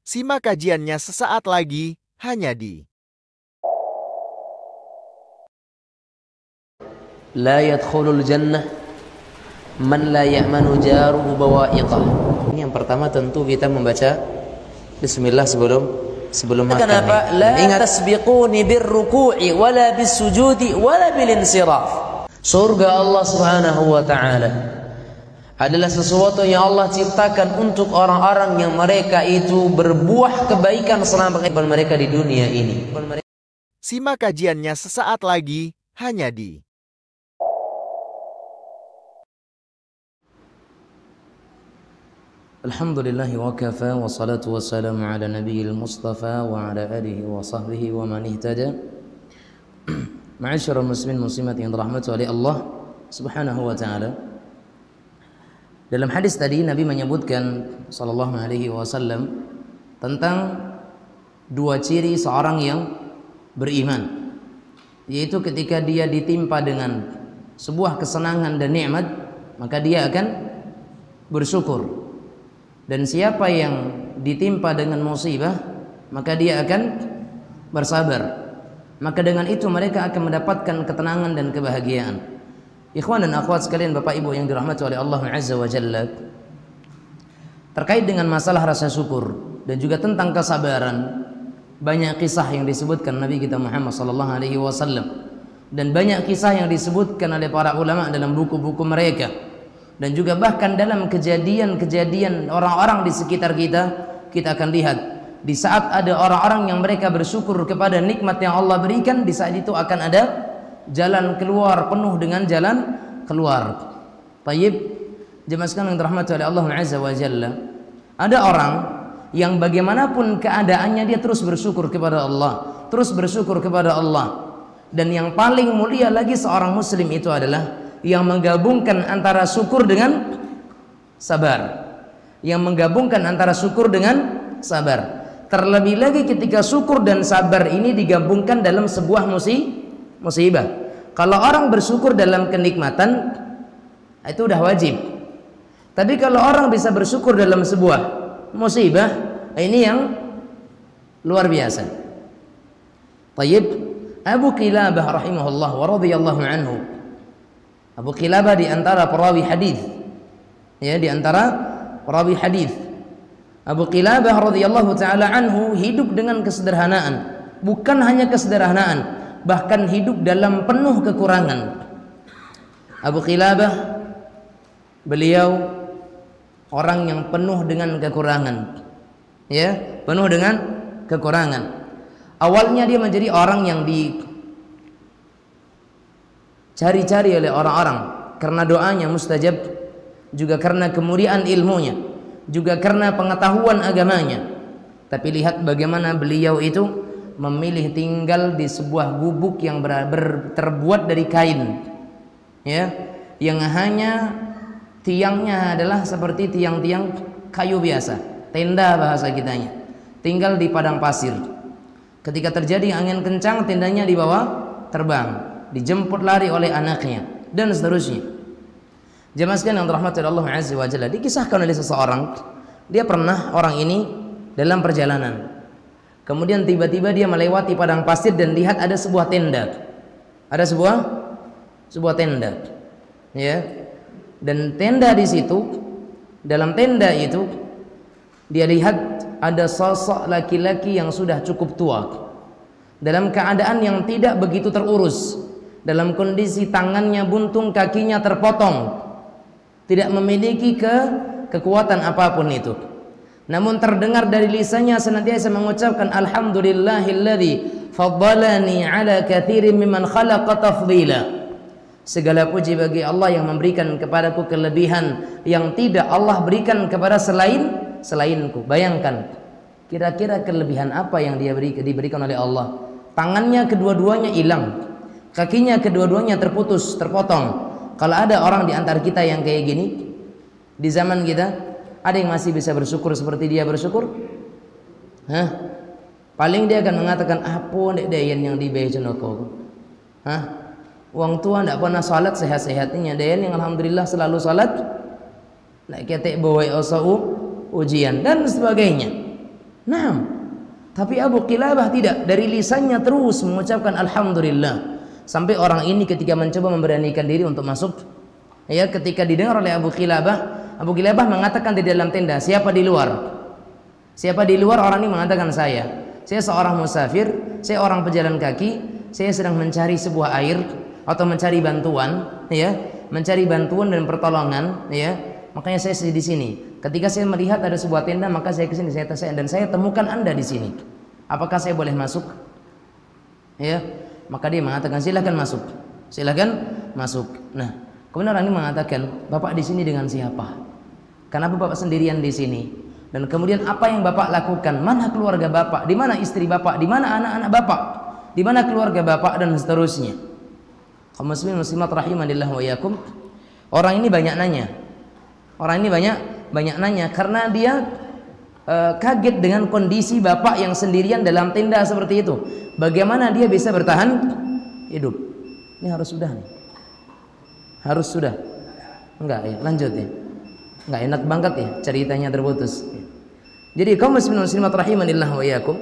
simak kajiannya sesaat lagi, hanya di La yadkhulul jannah man la ya'manu jaruhu bawa'iqah. Ini yang pertama tentu kita membaca bismillah sebelum makan. Kenapa? La tasbiquni birruku'i wala bisujudi wala bilinsiraf. Surga Allah Subhanahu wa taala adalah sesuatu yang Allah ciptakan untuk orang-orang yang mereka itu berbuah kebaikan selama kehidupan mereka di dunia ini. simak kajiannya sesaat lagi, hanya di Alhamdulillahi wa kafa wa salatu wa salamu ala nabiyil mustafa wa ala alihi wa sahbihi wa man ihtada. Ma'asyiral muslimin muslimat yang dirahmati oleh Allah Subhanahu wa taala. Dalam hadis tadi Nabi menyebutkan sallallahu alaihi wasallam tentang dua ciri seorang yang beriman, yaitu ketika dia ditimpa dengan sebuah kesenangan dan nikmat, maka dia akan bersyukur. Dan siapa yang ditimpa dengan musibah, maka dia akan bersabar. Maka dengan itu mereka akan mendapatkan ketenangan dan kebahagiaan. Ikhwan dan akhwat sekalian, Bapak Ibu yang dirahmati oleh Allah Azza wa Jalla, terkait dengan masalah rasa syukur dan juga tentang kesabaran, banyak kisah yang disebutkan Nabi kita Muhammad sallallahu alaihi wasallam, dan banyak kisah yang disebutkan oleh para ulama dalam buku-buku mereka. Dan juga bahkan dalam kejadian-kejadian orang-orang di sekitar kita akan lihat di saat ada orang-orang yang mereka bersyukur kepada nikmat yang Allah berikan, di saat itu akan ada jalan keluar, penuh dengan jalan keluar. Tayyib, jemaah sekalian yang dirahmati oleh Allah Azza wa Jalla, ada orang yang bagaimanapun keadaannya dia terus bersyukur kepada Allah, terus bersyukur kepada Allah. Dan yang paling mulia lagi seorang muslim itu adalah yang menggabungkan antara syukur dengan sabar. Yang menggabungkan antara syukur dengan sabar. Terlebih lagi ketika syukur dan sabar ini digabungkan dalam sebuah musibah. Kalau orang bersyukur dalam kenikmatan, itu udah wajib. Tapi kalau orang bisa bersyukur dalam sebuah musibah, ini yang luar biasa. Tayyib, Abu Qilabah rahimahullah wa radhiyallahu anhu. Abu Qilabah di antara perawi hadis. Ya, di antara perawi hadis. Abu Qilabah radhiyallahu taala anhu hidup dengan kesederhanaan. Bukan hanya kesederhanaan, bahkan hidup dalam penuh kekurangan. Abu Qilabah, beliau orang yang penuh dengan kekurangan, ya, penuh dengan kekurangan. Awalnya dia menjadi orang yang dicari-cari oleh orang-orang karena doanya mustajab, juga karena kemuliaan ilmunya, juga karena pengetahuan agamanya. Tapi lihat bagaimana beliau itu memilih tinggal di sebuah gubuk yang terbuat dari kain, ya, yang hanya tiangnya adalah seperti tiang-tiang kayu biasa, tenda bahasa kitanya. Tinggal di padang pasir. Ketika terjadi angin kencang, tendanya dibawa terbang, dijemput lari oleh anaknya, dan seterusnya. Jemaah sekalian yang dirahmati Allah Azza wa Jalla, dikisahkan oleh seseorang, dia pernah orang ini dalam perjalanan. Kemudian tiba-tiba dia melewati padang pasir dan lihat ada sebuah tenda. Ada sebuah tenda. Ya. Dan tenda di situ, dalam tenda itu dia lihat ada sosok laki-laki yang sudah cukup tua, dalam keadaan yang tidak begitu terurus, dalam kondisi tangannya buntung, kakinya terpotong, tidak memiliki kekuatan apapun itu. Namun terdengar dari lisannya senantiasa mengucapkan alhamdulillahilladzi faddalani ala katsirin mimman khalaqa tafdila. Segala puji bagi Allah yang memberikan kepadaku kelebihan yang tidak Allah berikan kepada selainku. Bayangkan, kira-kira kelebihan apa yang diberikan oleh Allah? Tangannya kedua-duanya hilang, kakinya kedua-duanya terpotong. Kalau ada orang di antara kita yang kayak gini di zaman kita, ada yang masih bisa bersyukur seperti dia bersyukur? Hah? Paling dia akan mengatakan, apa dek dayan yang dibayar kau? Hah? Wong tua tidak pernah salat sehat-sehatnya, dayan yang alhamdulillah selalu salat, nak ketek bawa ujian dan sebagainya. Nah, tapi Abu Qilabah tidak, dari lisannya terus mengucapkan alhamdulillah, sampai orang ini ketika mencoba memberanikan diri untuk masuk, ya, ketika didengar oleh Abu Qilabah mengatakan di dalam tenda, siapa di luar? Siapa di luar? Orang ini mengatakan saya seorang musafir, saya orang pejalan kaki, saya sedang mencari sebuah air atau mencari bantuan, ya, mencari bantuan dan pertolongan, ya. Makanya saya di sini. Ketika saya melihat ada sebuah tenda, maka saya ke sini, dan saya temukan Anda di sini. Apakah saya boleh masuk? Ya, maka dia mengatakan silakan masuk. Silakan masuk. Nah, kemudian orang ini mengatakan, Bapak di sini dengan siapa? Kenapa Bapak sendirian di sini? Dan kemudian apa yang Bapak lakukan? Mana keluarga Bapak? Di mana istri Bapak? Di mana anak-anak Bapak? Di mana keluarga Bapak? Dan seterusnya. Kaum muslimin muslimat rahimanillah wa iyyakum. Orang ini banyak nanya. Orang ini banyak nanya karena dia kaget dengan kondisi bapak yang sendirian dalam tenda seperti itu. Bagaimana dia bisa bertahan hidup? Ini harus sudah nih. Harus sudah. Enggak ya, lanjut ya. Enggak enak banget ya ceritanya terputus. Jadi kaum muslimin muslimat rahimanillah wa iyyakum.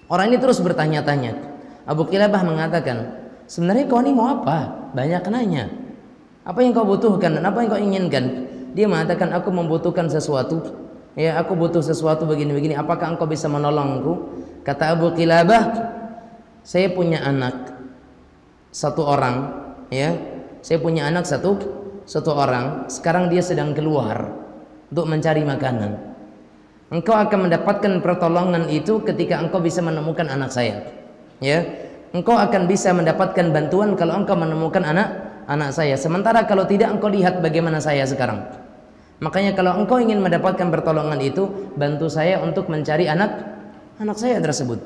Orang ini terus bertanya-tanya. Abu Qilabah mengatakan, sebenarnya kau ini mau apa? Banyak nanya. Apa yang kau butuhkan dan apa yang kau inginkan? Dia mengatakan, aku membutuhkan sesuatu. Ya, aku butuh sesuatu begini-begini. Apakah engkau bisa menolongku? Kata Abu Qilabah, saya punya anak satu orang. Ya, saya punya anak satu orang. Sekarang dia sedang keluar untuk mencari makanan. Engkau akan mendapatkan pertolongan itu ketika engkau bisa menemukan anak saya. Ya. Engkau akan bisa mendapatkan bantuan kalau engkau menemukan anak saya. Sementara kalau tidak, engkau lihat bagaimana saya sekarang. Makanya kalau engkau ingin mendapatkan pertolongan itu, bantu saya untuk mencari anak saya tersebut.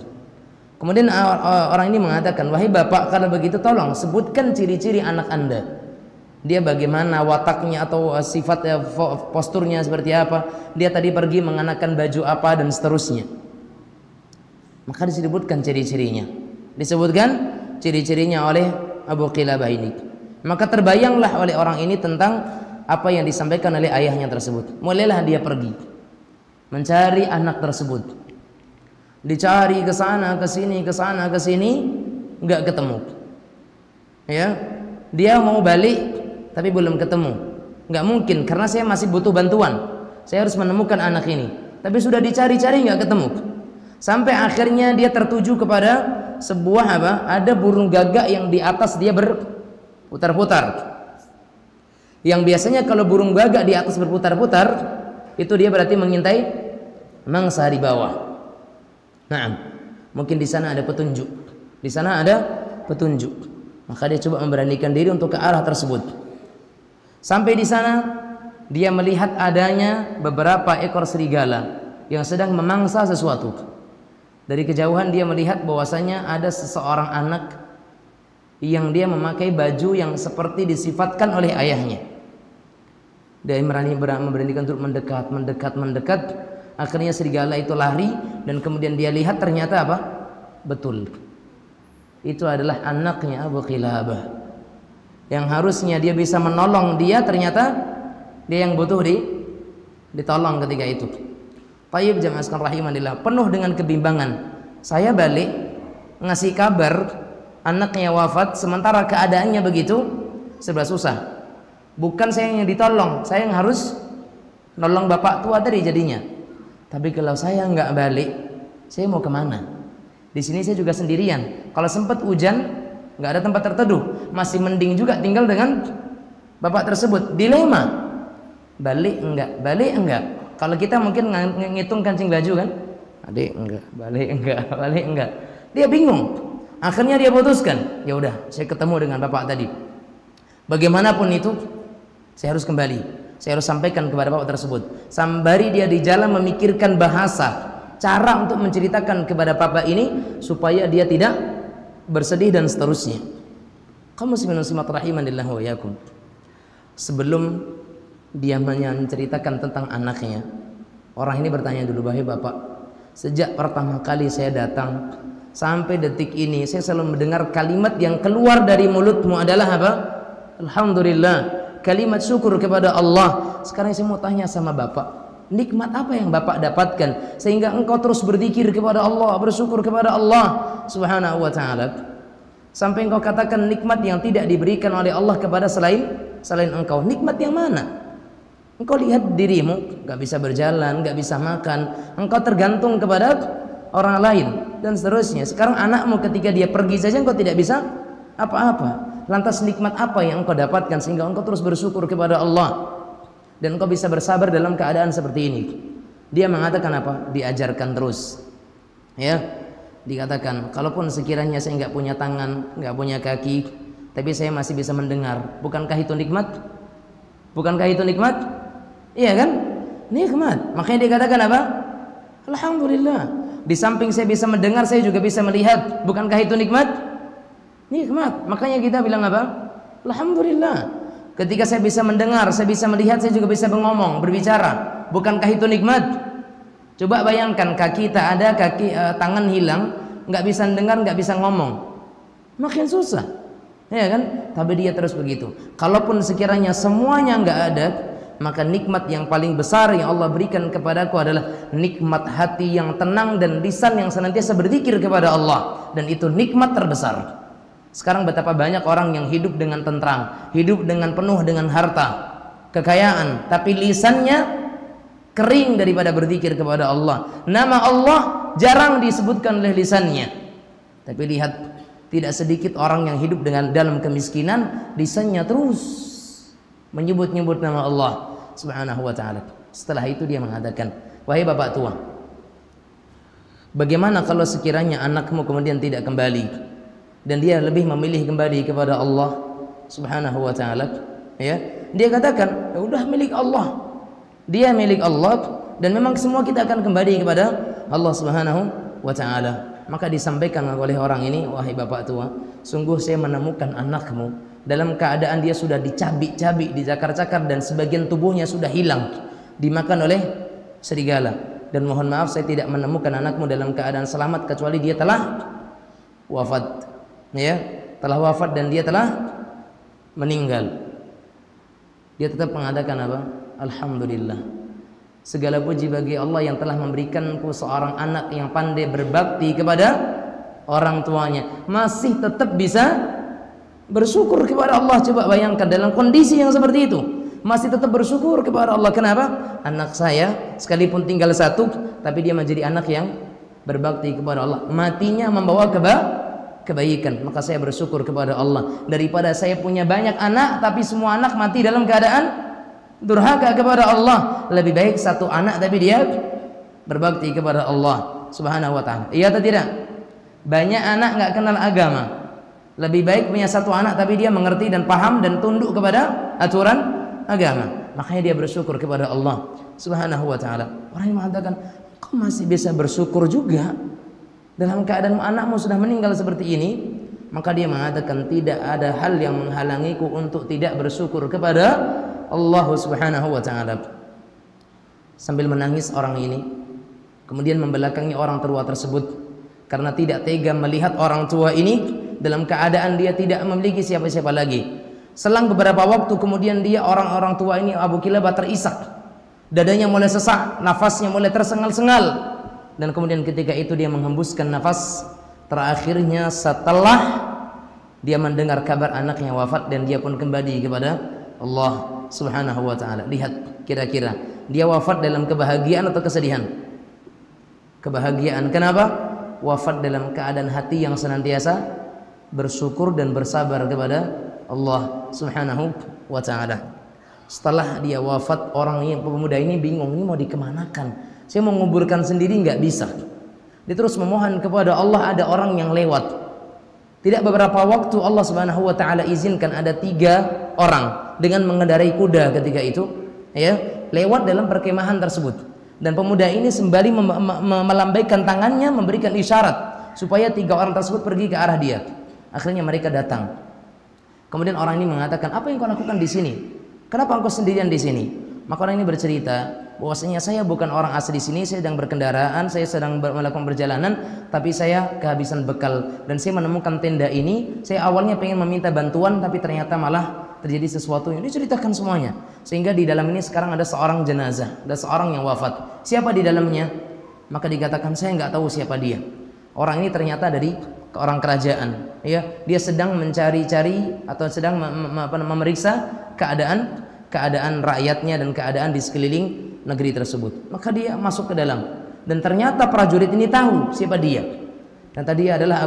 Kemudian orang ini mengatakan, wahai bapak, kalau begitu tolong sebutkan ciri-ciri anak Anda. Dia bagaimana wataknya atau sifat posturnya seperti apa. Dia tadi pergi mengenakan baju apa dan seterusnya. Maka disebutkan ciri-cirinya. Disebutkan ciri-cirinya oleh Abu Qilabah ini. Maka terbayanglah oleh orang ini tentang apa yang disampaikan oleh ayahnya tersebut. Mulailah dia pergi mencari anak tersebut. Dicari ke sana, ke sini, ke sana, ke sini, enggak ketemu. Ya, dia mau balik tapi belum ketemu. Enggak mungkin karena saya masih butuh bantuan. Saya harus menemukan anak ini. Tapi sudah dicari-cari enggak ketemu. Sampai akhirnya dia tertuju kepada sebuah apa? Ada burung gagak yang di atas dia berputar-putar. Yang biasanya kalau burung gagak di atas berputar-putar, itu dia berarti mengintai mangsa di bawah. Nah, mungkin di sana ada petunjuk. Di sana ada petunjuk. Maka dia coba memberanikan diri untuk ke arah tersebut. Sampai di sana, dia melihat adanya beberapa ekor serigala yang sedang memangsa sesuatu. Dari kejauhan dia melihat bahwasanya ada seseorang anak yang dia memakai baju yang seperti disifatkan oleh ayahnya. Dia memberanikan untuk mendekat. Akhirnya serigala itu lari dan kemudian dia lihat ternyata apa? Betul. Itu adalah anaknya Abu Qilabah. Yang harusnya dia bisa menolong dia, ternyata dia yang butuh ditolong ketika itu. Tayyib jamaah sekalian rahimanillah, penuh dengan kebimbangan. Saya balik ngasih kabar anaknya wafat sementara keadaannya begitu, serba susah. Bukan saya yang ditolong, saya yang harus nolong bapak tua tadi jadinya. Tapi kalau saya nggak balik, saya mau kemana? Di sini saya juga sendirian. Kalau sempat hujan, nggak ada tempat terteduh, masih mending juga tinggal dengan bapak tersebut. Dilema, balik enggak? Kalau kita mungkin ngitung kancing baju kan, adik enggak, balik enggak. Dia bingung. Akhirnya dia putuskan, ya udah, saya ketemu dengan bapak tadi. Bagaimanapun itu, saya harus kembali. Saya harus sampaikan kepada bapak tersebut. Sembari dia di jalan memikirkan bahasa, cara untuk menceritakan kepada bapak ini supaya dia tidak bersedih dan seterusnya. Kaum muslimin muslimat rahimanillah wa iyyakum. Sebelum dia menceritakan tentang anaknya, orang ini bertanya dulu, "Wahai bapak, sejak pertama kali saya datang sampai detik ini saya selalu mendengar kalimat yang keluar dari mulutmu adalah apa? Alhamdulillah, kalimat syukur kepada Allah. Sekarang saya mau tanya sama bapak, nikmat apa yang bapak dapatkan sehingga engkau terus berzikir kepada Allah, bersyukur kepada Allah subhanahu wa ta'ala, sampai engkau katakan nikmat yang tidak diberikan oleh Allah kepada selain engkau. Nikmat yang mana? Engkau lihat dirimu gak bisa berjalan, gak bisa makan, engkau tergantung kepada orang lain dan seterusnya. Sekarang anakmu ketika dia pergi saja engkau tidak bisa apa-apa. Lantas nikmat apa yang engkau dapatkan sehingga engkau terus bersyukur kepada Allah dan engkau bisa bersabar dalam keadaan seperti ini? Dia mengatakan apa? Diajarkan terus. Ya, dikatakan, kalaupun sekiranya saya nggak punya tangan, nggak punya kaki, tapi saya masih bisa mendengar. Bukankah itu nikmat? Bukankah itu nikmat? Iya kan? Nikmat. Makanya dikatakan apa? Alhamdulillah. Di samping saya bisa mendengar, saya juga bisa melihat. Bukankah itu nikmat? Nikmat. Makanya kita bilang apa? Alhamdulillah. Ketika saya bisa mendengar, saya bisa melihat, saya juga bisa ngomong, berbicara. Bukankah itu nikmat? Coba bayangkan kaki tak ada, tangan hilang, nggak bisa mendengar, nggak bisa ngomong, makin susah, ya kan? Tapi dia terus begitu. Kalaupun sekiranya semuanya nggak ada, maka nikmat yang paling besar yang Allah berikan kepadaku adalah nikmat hati yang tenang dan lisan yang senantiasa berzikir kepada Allah, dan itu nikmat terbesar. Sekarang betapa banyak orang yang hidup dengan tentram, hidup dengan penuh dengan harta, kekayaan, tapi lisannya kering daripada berzikir kepada Allah. Nama Allah jarang disebutkan oleh lisannya. Tapi lihat, tidak sedikit orang yang hidup dengan dalam kemiskinan, lisannya terus menyebut-nyebut nama Allah subhanahu wa ta'ala. Setelah itu dia mengatakan, "Wahai bapak tua, bagaimana kalau sekiranya anakmu kemudian tidak kembali dan dia lebih memilih kembali kepada Allah subhanahu wa ta'ala?" Ya, dia katakan, "Ya udah, milik Allah. Dia milik Allah dan memang semua kita akan kembali kepada Allah subhanahu wa ta'ala." Maka disampaikan oleh orang ini, "Wahai bapak tua, sungguh saya menemukan anakmu dalam keadaan dia sudah dicabik-cabik, dicakar-cakar, dan sebagian tubuhnya sudah hilang, dimakan oleh serigala. Dan mohon maaf, saya tidak menemukan anakmu dalam keadaan selamat kecuali dia telah wafat." Ya, telah wafat dan dia telah meninggal, dia tetap mengatakan apa? Alhamdulillah, segala puji bagi Allah yang telah memberikanku seorang anak yang pandai berbakti kepada orang tuanya. Masih tetap bisa bersyukur kepada Allah. Coba bayangkan dalam kondisi yang seperti itu, masih tetap bersyukur kepada Allah. Kenapa? Anak saya sekalipun tinggal satu, tapi dia menjadi anak yang berbakti kepada Allah, matinya membawa kebaikan, maka saya bersyukur kepada Allah. Daripada saya punya banyak anak tapi semua anak mati dalam keadaan durhaka kepada Allah, lebih baik satu anak tapi dia berbakti kepada Allah Subhanahu wa ta'ala. Iya atau tidak? Banyak anak nggak kenal agama, lebih baik punya satu anak tapi dia mengerti dan paham dan tunduk kepada aturan agama, makanya dia bersyukur kepada Allah Subhanahu wa ta'ala. Orang yang mengatakan, kau masih bisa bersyukur juga dalam keadaan anakmu sudah meninggal seperti ini, maka dia mengatakan tidak ada hal yang menghalangiku untuk tidak bersyukur kepada Allah Subhanahu wa ta'ala. Sambil menangis orang ini kemudian membelakangi orang tua tersebut karena tidak tega melihat orang tua ini dalam keadaan dia tidak memiliki siapa-siapa lagi. Selang beberapa waktu kemudian orang tua ini, Abu Kilabah, terisak, dadanya mulai sesak, nafasnya mulai tersengal-sengal, dan kemudian ketika itu dia menghembuskan nafas terakhirnya setelah dia mendengar kabar anaknya wafat, dan dia pun kembali kepada Allah Subhanahu wa ta'ala. Lihat kira-kira dia wafat dalam kebahagiaan atau kesedihan? Kebahagiaan. Kenapa? Wafat dalam keadaan hati yang senantiasa bersyukur dan bersabar kepada Allah Subhanahu wa ta'ala. Setelah dia wafat, orang yang pemuda ini bingung, ini mau dikemanakan? Saya mau menguburkan sendiri nggak bisa. Dia terus memohon kepada Allah. Ada orang yang lewat. Tidak beberapa waktu Allah Subhanahu wa ta'ala izinkan ada 3 orang dengan mengendarai kuda ketika itu, ya, lewat dalam perkemahan tersebut. Dan pemuda ini sembari melambaikan tangannya memberikan isyarat supaya 3 orang tersebut pergi ke arah dia. Akhirnya mereka datang. Kemudian orang ini mengatakan, apa yang kau lakukan di sini? Kenapa engkau sendirian di sini? Maka orang ini bercerita bahwasanya saya bukan orang asli di sini, saya sedang berkendaraan, saya sedang melakukan perjalanan, tapi saya kehabisan bekal dan saya menemukan tenda ini. Saya awalnya pengen meminta bantuan, tapi ternyata malah terjadi sesuatu yang diceritakan semuanya, sehingga di dalam ini sekarang ada seorang jenazah, ada seorang yang wafat. Siapa di dalamnya? Maka dikatakan, saya nggak tahu siapa dia. Orang ini ternyata dari orang kerajaan, ya, dia sedang mencari-cari atau sedang memeriksa keadaan rakyatnya dan keadaan di sekeliling negeri tersebut. Maka dia masuk ke dalam, dan ternyata prajurit ini tahu siapa dia, dan tadi adalah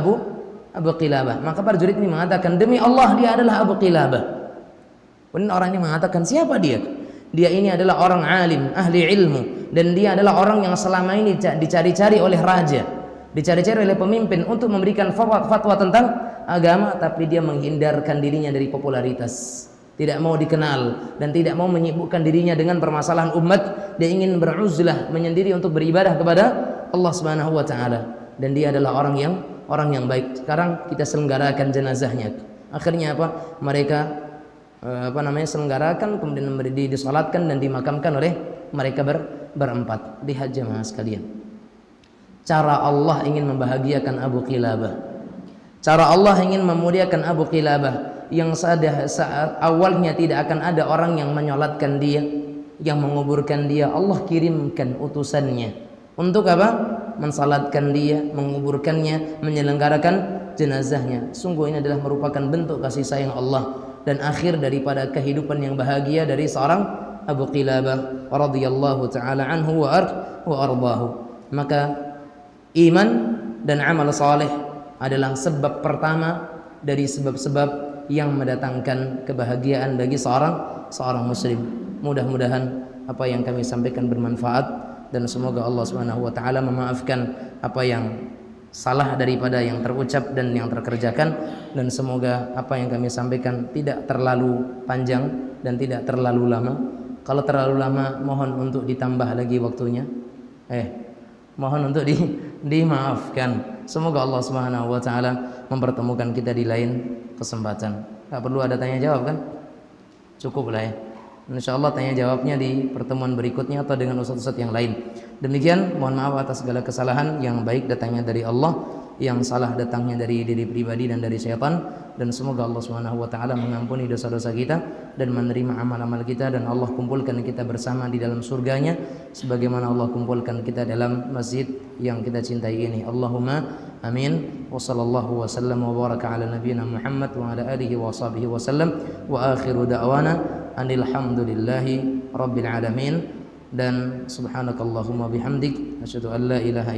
Abu Kilabah. Maka prajurit ini mengatakan, demi Allah dia adalah Abu Kilabah. Kemudian orang ini mengatakan, siapa dia? Dia ini adalah orang alim, ahli ilmu, dan dia adalah orang yang selama ini dicari-cari oleh raja, dicari-cari oleh pemimpin untuk memberikan fatwa tentang agama, tapi dia menghindarkan dirinya dari popularitas, tidak mau dikenal dan tidak mau menyibukkan dirinya dengan permasalahan umat. Dia ingin beruzlah, menyendiri untuk beribadah kepada Allah Subhanahu wa ta'ala, dan dia adalah orang yang baik. Sekarang kita selenggarakan jenazahnya. Akhirnya apa? Mereka selenggarakan, kemudian disolatkan dan dimakamkan oleh mereka berempat. Lihat jemaah sekalian, cara Allah ingin membahagiakan Abu Kilabah, cara Allah ingin memuliakan Abu Kilabah yang saat awalnya tidak akan ada orang yang menyolatkan dia, yang menguburkan dia. Allah kirimkan utusannya untuk apa? Mensalatkan dia, menguburkannya, menyelenggarakan jenazahnya. Sungguh ini adalah merupakan bentuk kasih sayang Allah dan akhir daripada kehidupan yang bahagia dari seorang Abu Kilabah radhiyallahu taala anhu wa ardahu. Maka iman dan amal saleh adalah sebab pertama dari sebab-sebab yang mendatangkan kebahagiaan bagi seorang muslim. Mudah-mudahan apa yang kami sampaikan bermanfaat, dan semoga Allah Subhanahu wa taala memaafkan apa yang salah daripada yang terucap dan yang terkerjakan, dan semoga apa yang kami sampaikan tidak terlalu panjang dan tidak terlalu lama. Kalau terlalu lama mohon untuk ditambah lagi waktunya, mohon untuk dimaafkan. Semoga Allah Subhanahu wa taala mempertemukan kita di lain kesempatan. Gak perlu ada tanya jawab kan? Cukup lah ya. InsyaAllah tanya jawabnya di pertemuan berikutnya atau dengan ustaz-ustaz yang lain. Demikian, mohon maaf atas segala kesalahan. Yang baik datangnya dari Allah, yang salah datangnya dari diri pribadi dan dari syaitan, dan semoga Allah Subhanahu wa taala mengampuni dosa-dosa kita dan menerima amal-amal kita, dan Allah kumpulkan kita bersama di dalam surganya sebagaimana Allah kumpulkan kita dalam masjid yang kita cintai ini. Allahumma amin. Wa sallallahu wa sallam wa baraka ala nabiyyina Muhammad wa ala alihi wa sahbihi wa sallam, wa akhiru da'wana anil hamdulillahi rabbil alamin. Dan subhanakallahumma bihamdik asyhadu an la ilaha